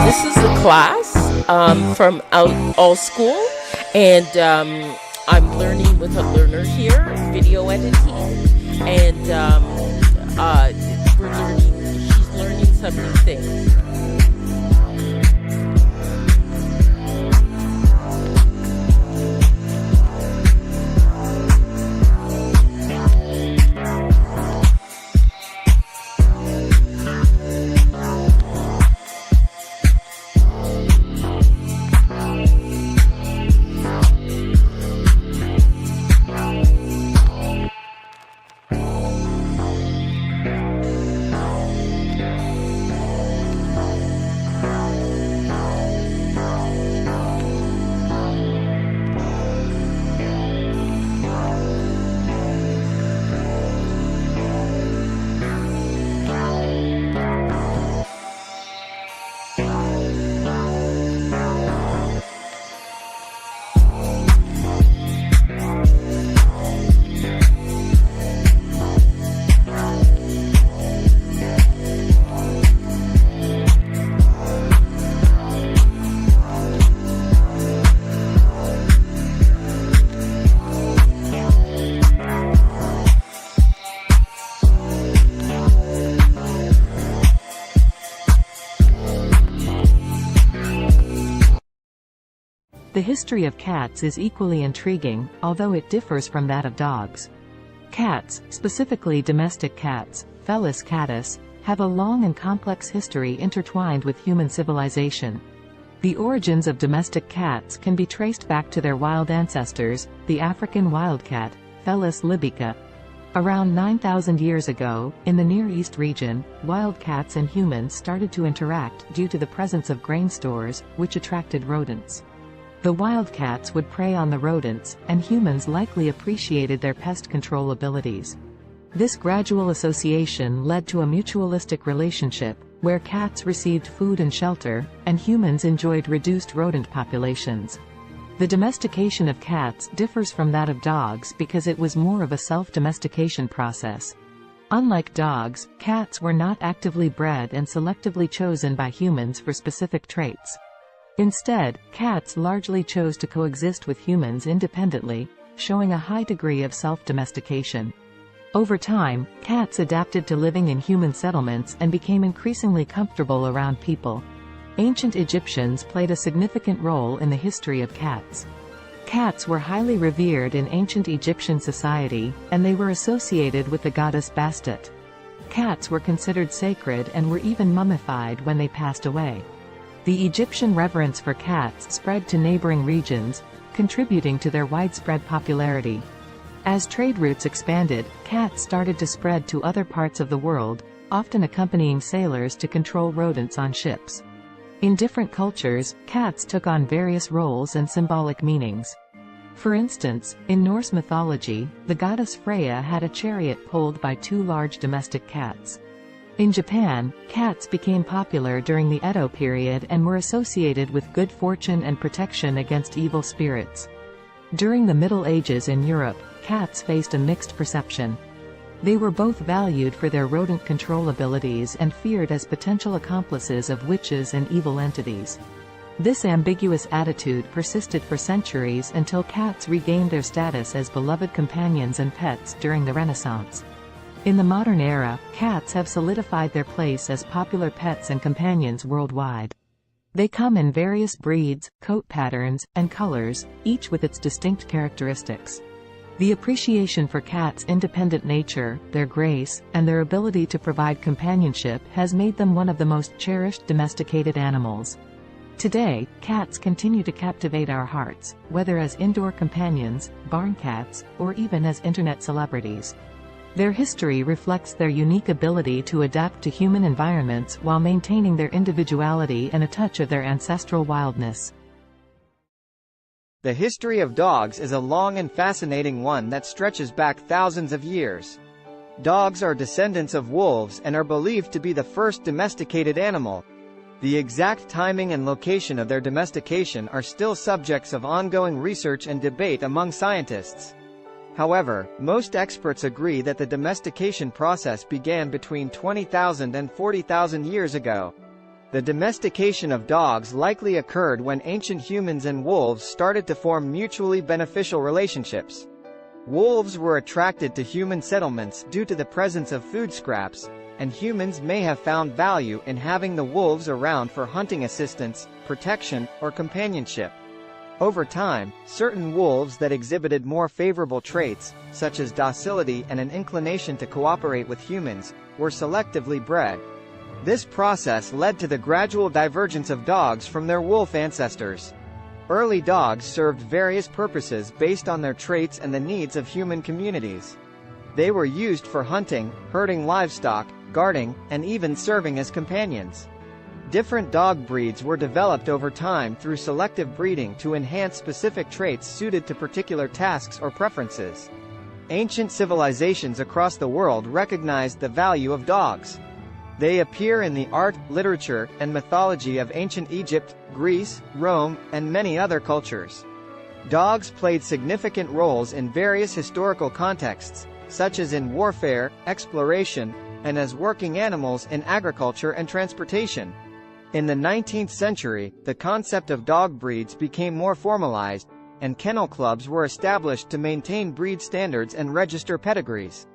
This is a class from All School, and I'm learning with a learner here, video editing, and she's learning some new things. The history of cats is equally intriguing, although it differs from that of dogs. Cats, specifically domestic cats, Felis catus, have a long and complex history intertwined with human civilization. The origins of domestic cats can be traced back to their wild ancestors, the African wildcat, Felis libica. Around 9,000 years ago, in the Near East region, wildcats and humans started to interact due to the presence of grain stores, which attracted rodents. The wildcats would prey on the rodents, and humans likely appreciated their pest control abilities. This gradual association led to a mutualistic relationship, where cats received food and shelter, and humans enjoyed reduced rodent populations. The domestication of cats differs from that of dogs because it was more of a self-domestication process. Unlike dogs, cats were not actively bred and selectively chosen by humans for specific traits. Instead, cats largely chose to coexist with humans independently, showing a high degree of self-domestication. Over time, cats adapted to living in human settlements and became increasingly comfortable around people. Ancient Egyptians played a significant role in the history of cats. Cats were highly revered in ancient Egyptian society, and they were associated with the goddess Bastet. Cats were considered sacred and were even mummified when they passed away. The Egyptian reverence for cats spread to neighboring regions, contributing to their widespread popularity. As trade routes expanded, cats started to spread to other parts of the world, often accompanying sailors to control rodents on ships. In different cultures, cats took on various roles and symbolic meanings. For instance, in Norse mythology, the goddess Freya had a chariot pulled by two large domestic cats. In Japan, cats became popular during the Edo period and were associated with good fortune and protection against evil spirits. During the Middle Ages in Europe, cats faced a mixed perception. They were both valued for their rodent control abilities and feared as potential accomplices of witches and evil entities. This ambiguous attitude persisted for centuries until cats regained their status as beloved companions and pets during the Renaissance. In the modern era, cats have solidified their place as popular pets and companions worldwide. They come in various breeds, coat patterns, and colors, each with its distinct characteristics. The appreciation for cats' independent nature, their grace, and their ability to provide companionship has made them one of the most cherished domesticated animals. Today, cats continue to captivate our hearts, whether as indoor companions, barn cats, or even as internet celebrities. Their history reflects their unique ability to adapt to human environments while maintaining their individuality and a touch of their ancestral wildness. The history of dogs is a long and fascinating one that stretches back thousands of years. Dogs are descendants of wolves and are believed to be the first domesticated animal. The exact timing and location of their domestication are still subjects of ongoing research and debate among scientists. However, most experts agree that the domestication process began between 20,000 and 40,000 years ago. The domestication of dogs likely occurred when ancient humans and wolves started to form mutually beneficial relationships. Wolves were attracted to human settlements due to the presence of food scraps, and humans may have found value in having the wolves around for hunting assistance, protection, or companionship. Over time, certain wolves that exhibited more favorable traits, such as docility and an inclination to cooperate with humans, were selectively bred. This process led to the gradual divergence of dogs from their wolf ancestors. Early dogs served various purposes based on their traits and the needs of human communities. They were used for hunting, herding livestock, guarding, and even serving as companions. Different dog breeds were developed over time through selective breeding to enhance specific traits suited to particular tasks or preferences. Ancient civilizations across the world recognized the value of dogs. They appear in the art, literature, and mythology of ancient Egypt, Greece, Rome, and many other cultures. Dogs played significant roles in various historical contexts, such as in warfare, exploration, and as working animals in agriculture and transportation. In the 19th century, the concept of dog breeds became more formalized, and kennel clubs were established to maintain breed standards and register pedigrees.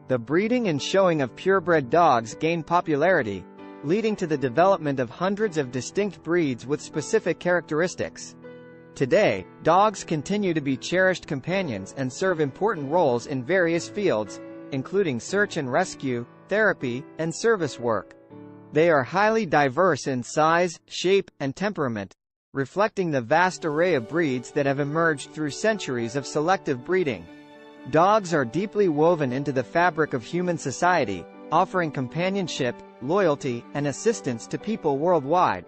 The breeding and showing of purebred dogs gained popularity, leading to the development of hundreds of distinct breeds with specific characteristics. Today, dogs continue to be cherished companions and serve important roles in various fields, including search and rescue, therapy, and service work. They are highly diverse in size, shape, and temperament, reflecting the vast array of breeds that have emerged through centuries of selective breeding. Dogs are deeply woven into the fabric of human society, offering companionship, loyalty, and assistance to people worldwide.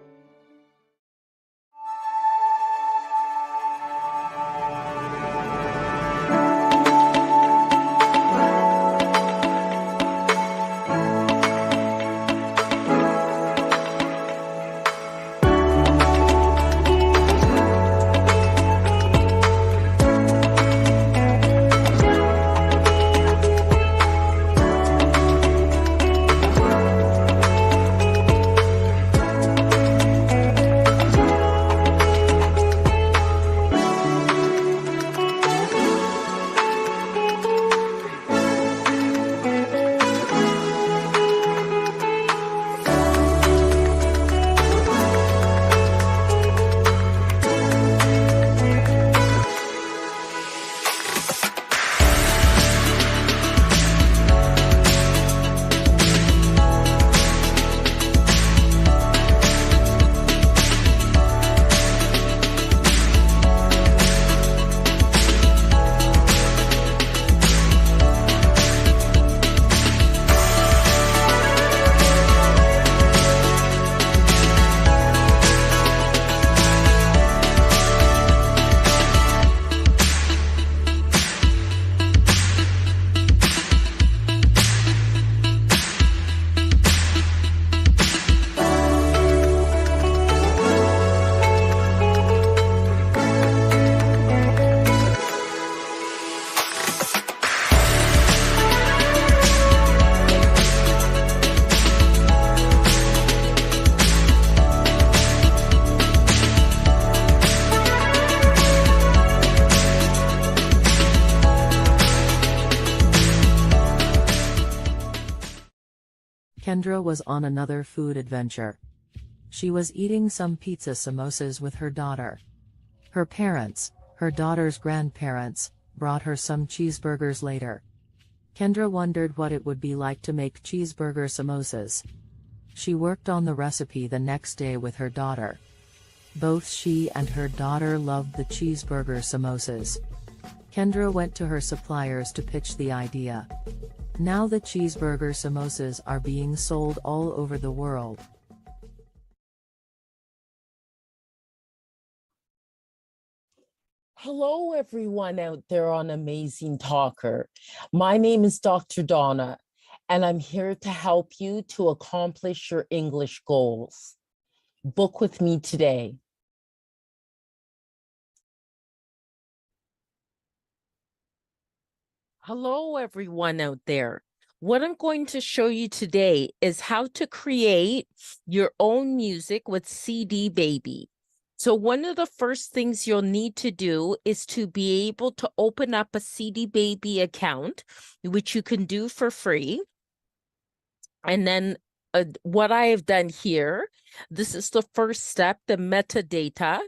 Kendra was on another food adventure. She was eating some pizza samosas with her daughter. Her parents, her daughter's grandparents, brought her some cheeseburgers later. Kendra wondered what it would be like to make cheeseburger samosas. She worked on the recipe the next day with her daughter. Both she and her daughter loved the cheeseburger samosas. Kendra went to her suppliers to pitch the idea. Now the cheeseburger samosas are being sold all over the world. Hello, everyone out there on Amazing Talker. My name is Dr. Donna, and I'm here to help you to accomplish your English goals. Book with me today. Hello, everyone out there. What I'm going to show you today is how to create your own music with CD Baby. So one of the first things you'll need to do is to be able to open up a CD Baby account, which you can do for free. And then what I have done here, this is the first step, the metadata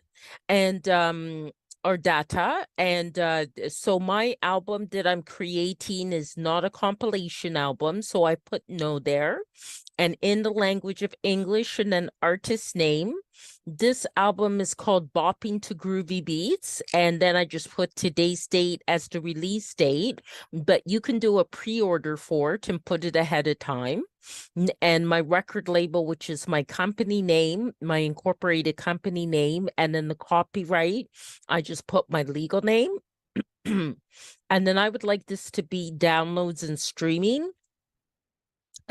and or data. And so my album that I'm creating is not a compilation album. So I put no there. And in the language of English and an artist name. This album is called Bopping to Groovy Beats. And then I just put today's date as the release date. But you can do a pre-order for it and put it ahead of time. And my record label, which is my company name, my incorporated company name, and then the copyright, I just put my legal name. And then I would like this to be downloads and streaming.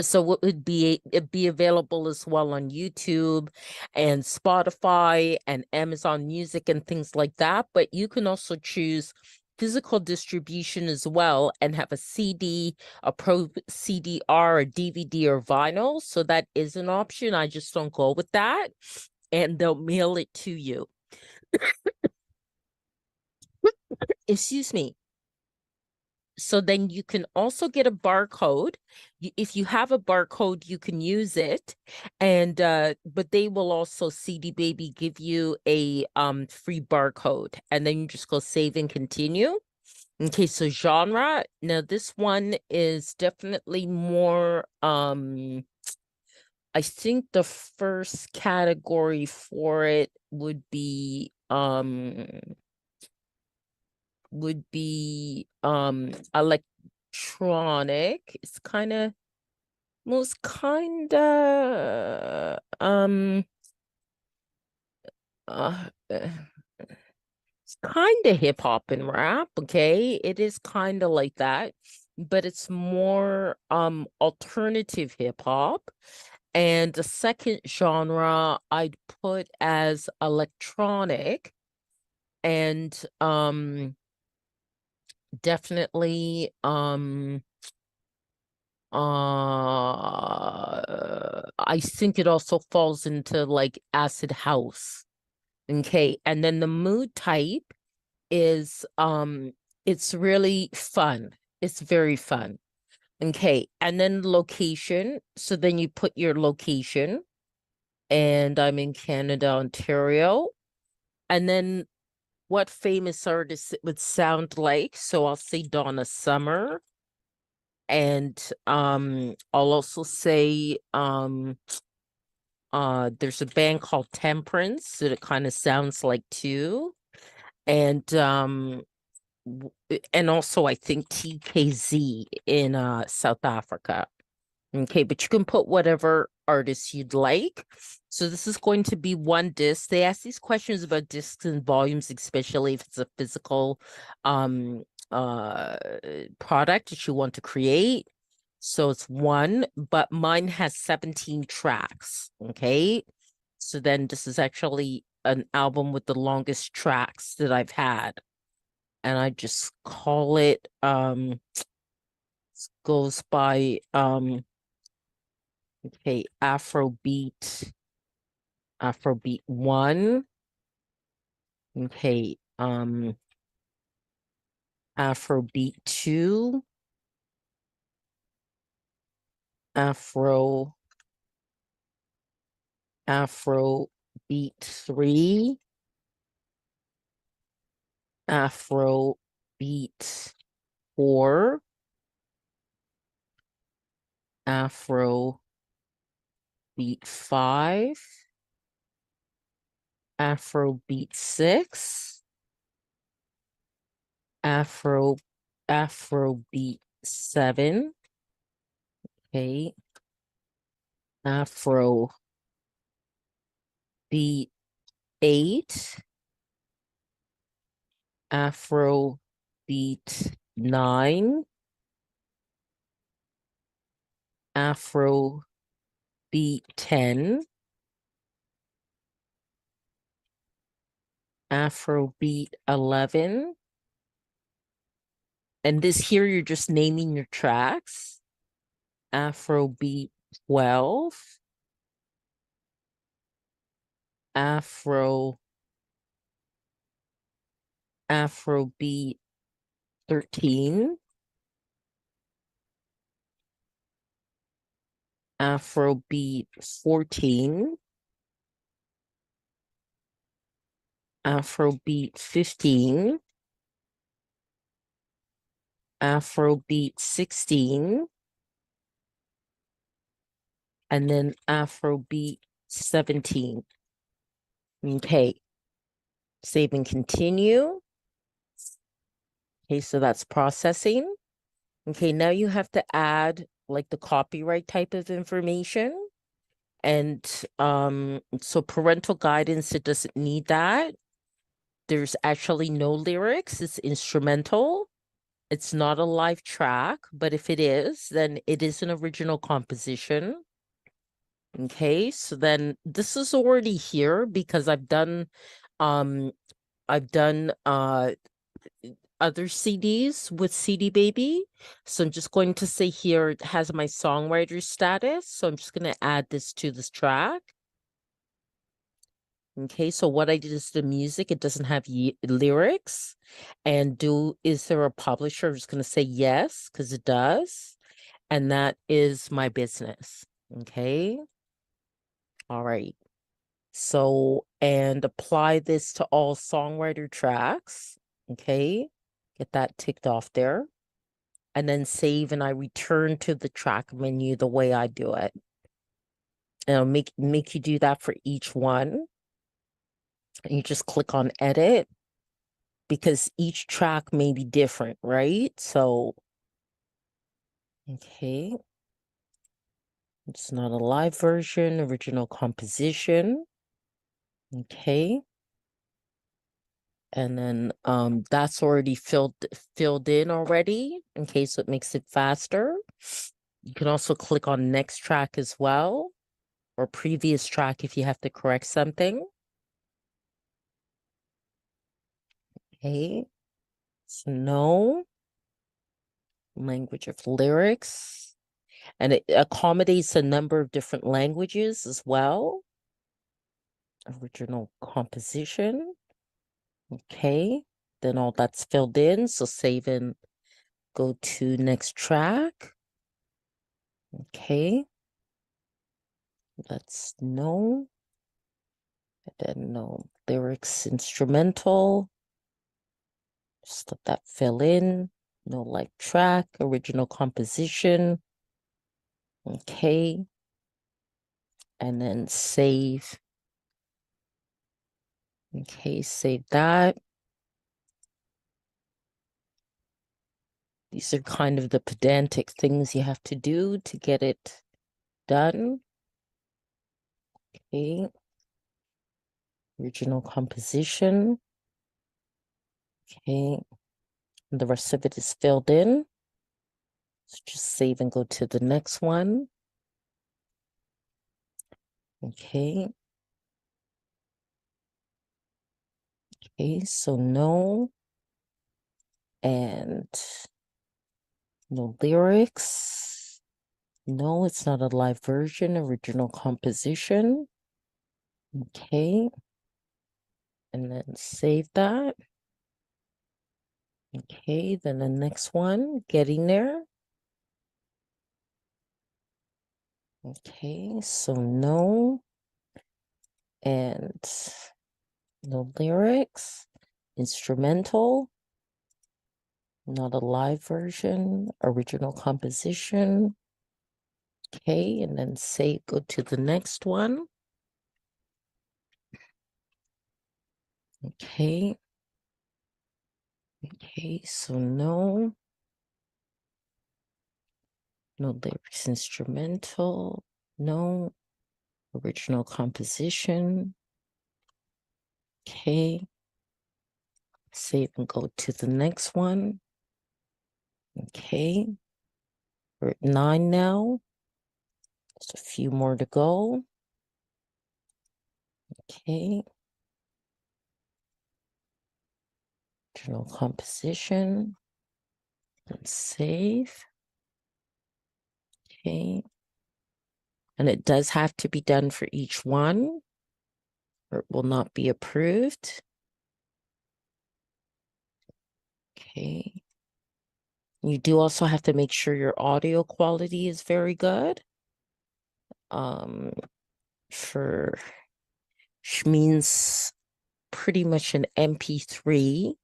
So it'd be available as well on YouTube and Spotify and Amazon Music and things like that. But you can also choose physical distribution as well and have a CD, a Pro CDR, a DVD, or vinyl. So that is an option. I just don't go with that. And they'll mail it to you. Excuse me. So then you can also get a barcode. If you have a barcode, you can use it. And but they will also, CD Baby, give you a free barcode. And then you just go save and continue. Okay, so genre. Now this one is definitely more I think the first category for it would be electronic. It's kind of most kind of it's kind of hip hop and rap. Okay, it is kind of like that, but it's more alternative hip hop. And the second genre I'd put as electronic, and definitely I think it also falls into like acid house. Okay, and then the mood type is it's really fun. It's very fun. Okay, and then location. So then you put your location, and I'm in Canada, Ontario. And then what famous artist it would sound like. So I'll say Donna Summer. And I'll also say there's a band called Temperance that it kind of sounds like too. And also I think TKZ in South Africa. Okay, but you can put whatever artist you'd like. So this is going to be one disc. They ask these questions about discs and volumes, especially if it's a physical product that you want to create. So it's one, but mine has 17 tracks. Okay, so then this is actually an album with the longest tracks that I've had. And I just call it goes by okay, Afrobeat 1. Okay, Afrobeat 2. Afrobeat 3. Afrobeat 4. Afrobeat 5. Afrobeat 6. Afrobeat 7. Okay. Afrobeat 8. Afrobeat 9. Afrobeat 10. Afrobeat 11. And this here, you're just naming your tracks. Afrobeat 12, Afrobeat 13, Afrobeat 14, Afrobeat 15, Afrobeat 16, and then Afrobeat 17. Okay, save and continue. Okay, so that's processing. Okay, now you have to add like the copyright type of information. And so parental guidance, it doesn't need that. There's actually no lyrics, it's instrumental. It's not a live track, but if it is, then it is an original composition. Okay, so then this is already here because I've done other CDs with CD Baby. So I'm just going to say here it has my songwriter status. So I'm just going to add this to this track. Okay, so what I did is the music, it doesn't have lyrics. And is there a publisher? I'm just going to say yes, because it does. And that is my business. Okay. All right. So, and apply this to all songwriter tracks. Okay. Get that ticked off there. And then save, and I return to the track menu the way I do it. And I'll make you do that for each one. And you just click on edit because each track may be different, right? So, okay. It's not a live version, original composition. Okay. And then that's already filled in already. Okay, so it makes it faster. You can also click on next track as well, or previous track if you have to correct something. Okay, so no language of lyrics, and it accommodates a number of different languages as well. Original composition. Okay, then all that's filled in, so save and go to next track. Okay, that's no, and then no lyrics, instrumental. Just let that fill in. No live track, original composition. Okay, and then save. Okay, save that. These are kind of the pedantic things you have to do to get it done. Okay. Original composition. Okay. And the rest of it is filled in. So just save and go to the next one. Okay. Okay, so no. And no lyrics. No, it's not a live version, original composition. Okay. And then save that. Okay, then the next one, getting there. Okay, so no. And no lyrics. Instrumental. Not a live version. Original composition. Okay, and then say go to the next one. Okay. Okay, so no. No lyrics, instrumental. No. Original composition. Okay. Save and go to the next one. Okay. We're at 9 now. Just a few more to go. Okay. Original composition. And save. Okay. And it does have to be done for each one, or it will not be approved. Okay. You do also have to make sure your audio quality is very good. For which means pretty much an MP3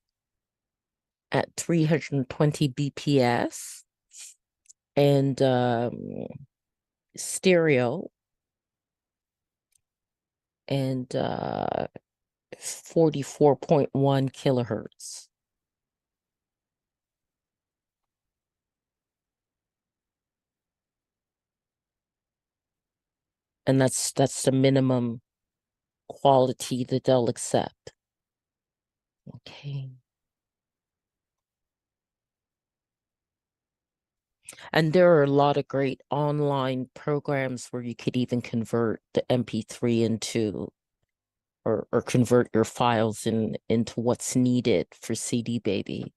at 320 BPS and stereo and 44.1 kilohertz. And that's the minimum quality that they'll accept. Okay. And there are a lot of great online programs where you could even convert the MP3 into or convert your files into what's needed for CD Baby.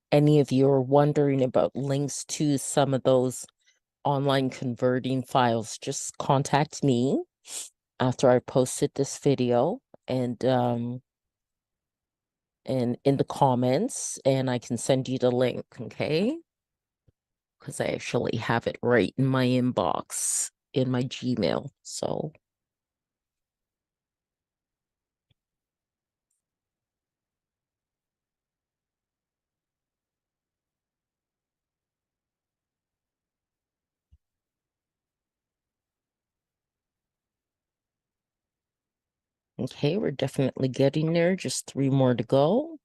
Any of you are wondering about links to some of those online converting files, just contact me after I posted this video and in the comments, and I can send you the link, okay? Because I actually have it right in my inbox in my Gmail. So okay, we're definitely getting there. Just 3 more to go.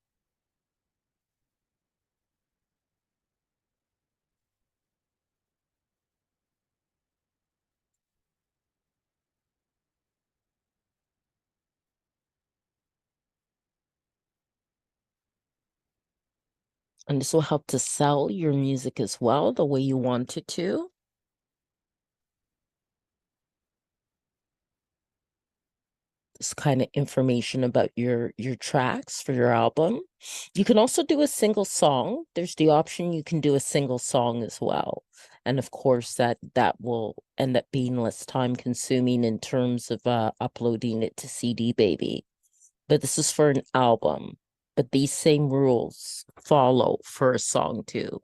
And this will help to sell your music as well, the way you want it to. This kind of information about your tracks for your album. You can also do a single song. There's the option you can do a single song as well. And of course that will end up being less time consuming in terms of uploading it to CD Baby. But this is for an album. But these same rules follow for a song too.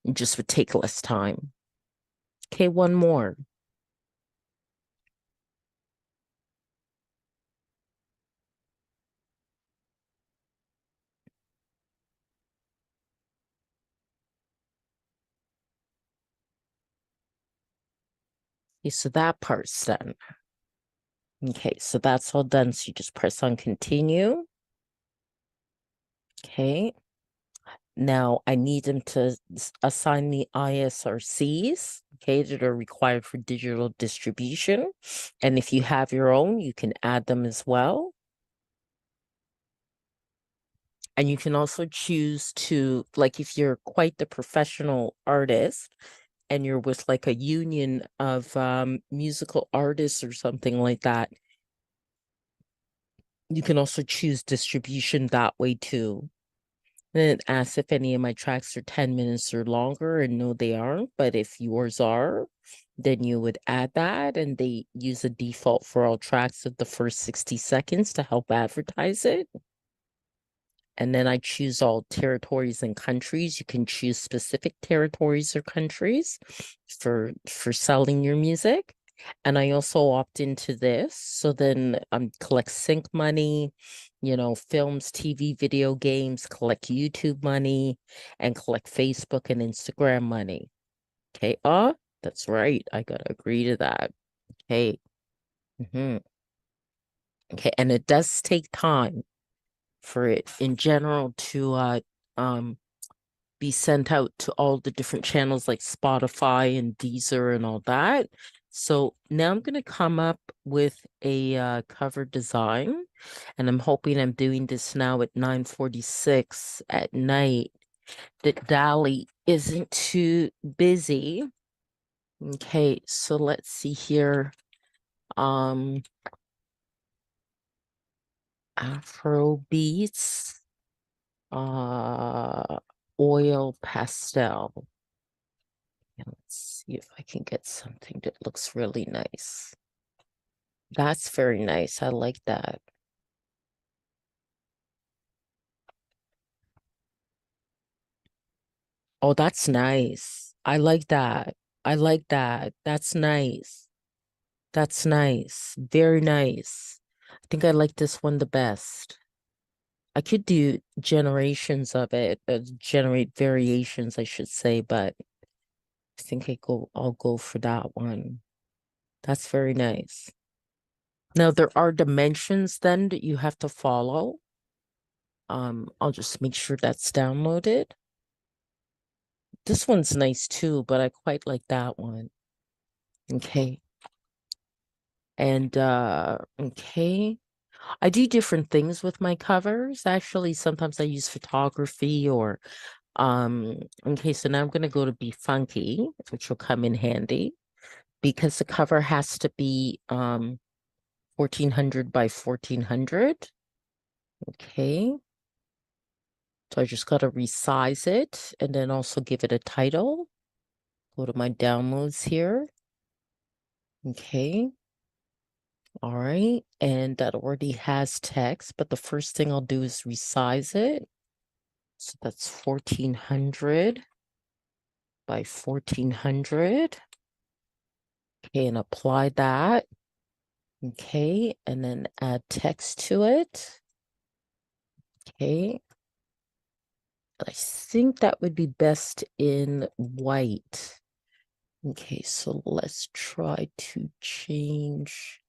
It just would take less time. Okay, one more. Okay, so that part's done. Okay, so that's all done. So you just press on continue. Okay. Now I need them to assign the ISRCs, okay, that are required for digital distribution. And if you have your own, you can add them as well. And you can also choose to, like, if you're quite the professional artist and you're with like a union of musical artists or something like that, you can also choose distribution that way too. And it asks if any of my tracks are 10 minutes or longer, and no, they aren't. But if yours are, then you would add that, and they use a default for all tracks of the first 60 seconds to help advertise it. And then I choose all territories and countries. You can choose specific territories or countries for selling your music. And I also opt into this. So then collect sync money, you know, films, TV, video games, collect YouTube money, and collect Facebook and Instagram money. Okay. That's right. I gotta agree to that. Okay. Okay. And it does take time for it in general to be sent out to all the different channels like Spotify and Deezer and all that. So now I'm going to come up with a cover design, and I'm hoping I'm doing this now at 9:46 at night that Dolly isn't too busy. Okay, so let's see here. Afro beats, oil pastel. And let's see if I can get something that looks really nice. That's very nice. I like that. Oh, that's nice. I like that. I like that. That's nice. That's nice. Very nice. I think I like this one the best. I could do generations of it, generate variations, I should say, but I think I'll go for that one. That's very nice. Now there are dimensions then that you have to follow. I'll just make sure that's downloaded. This one's nice too, but I quite like that one. Okay. And okay. I do different things with my covers. Actually, sometimes I use photography or okay, so now I'm gonna go to Be Funky, which will come in handy because the cover has to be 1400 by 1400. Okay. So I just gotta resize it and then also give it a title. Go to my downloads here. Okay. All right. And that already has text, but the first thing I'll do is resize it. So that's 1400 by 1400. Okay, and apply that. Okay, and then add text to it. Okay. I think that would be best in white. Okay, so let's try to change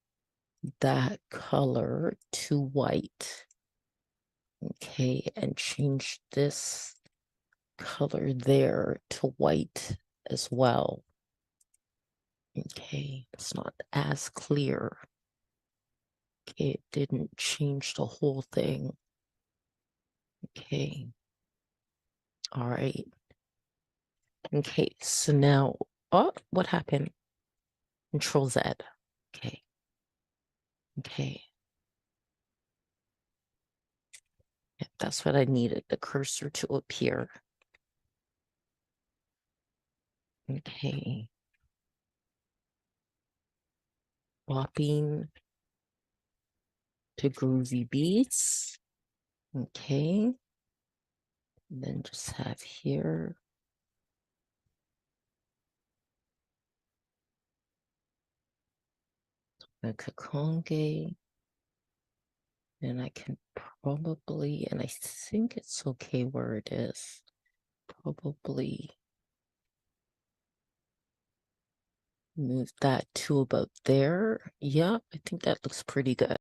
that color to white. Okay, and change this color there to white as well. Okay, it's not as clear. Okay, it didn't change the whole thing. Okay. All right. Okay, so now, oh, what happened? Control Z. Okay. Okay. Yep, that's what I needed, the cursor to appear. Okay. Swapping to groovy beats. Okay. And then just have here. Donna Kakonge. And I can probably, and I think it's okay where it is. Probably move that to about there. Yeah, I think that looks pretty good.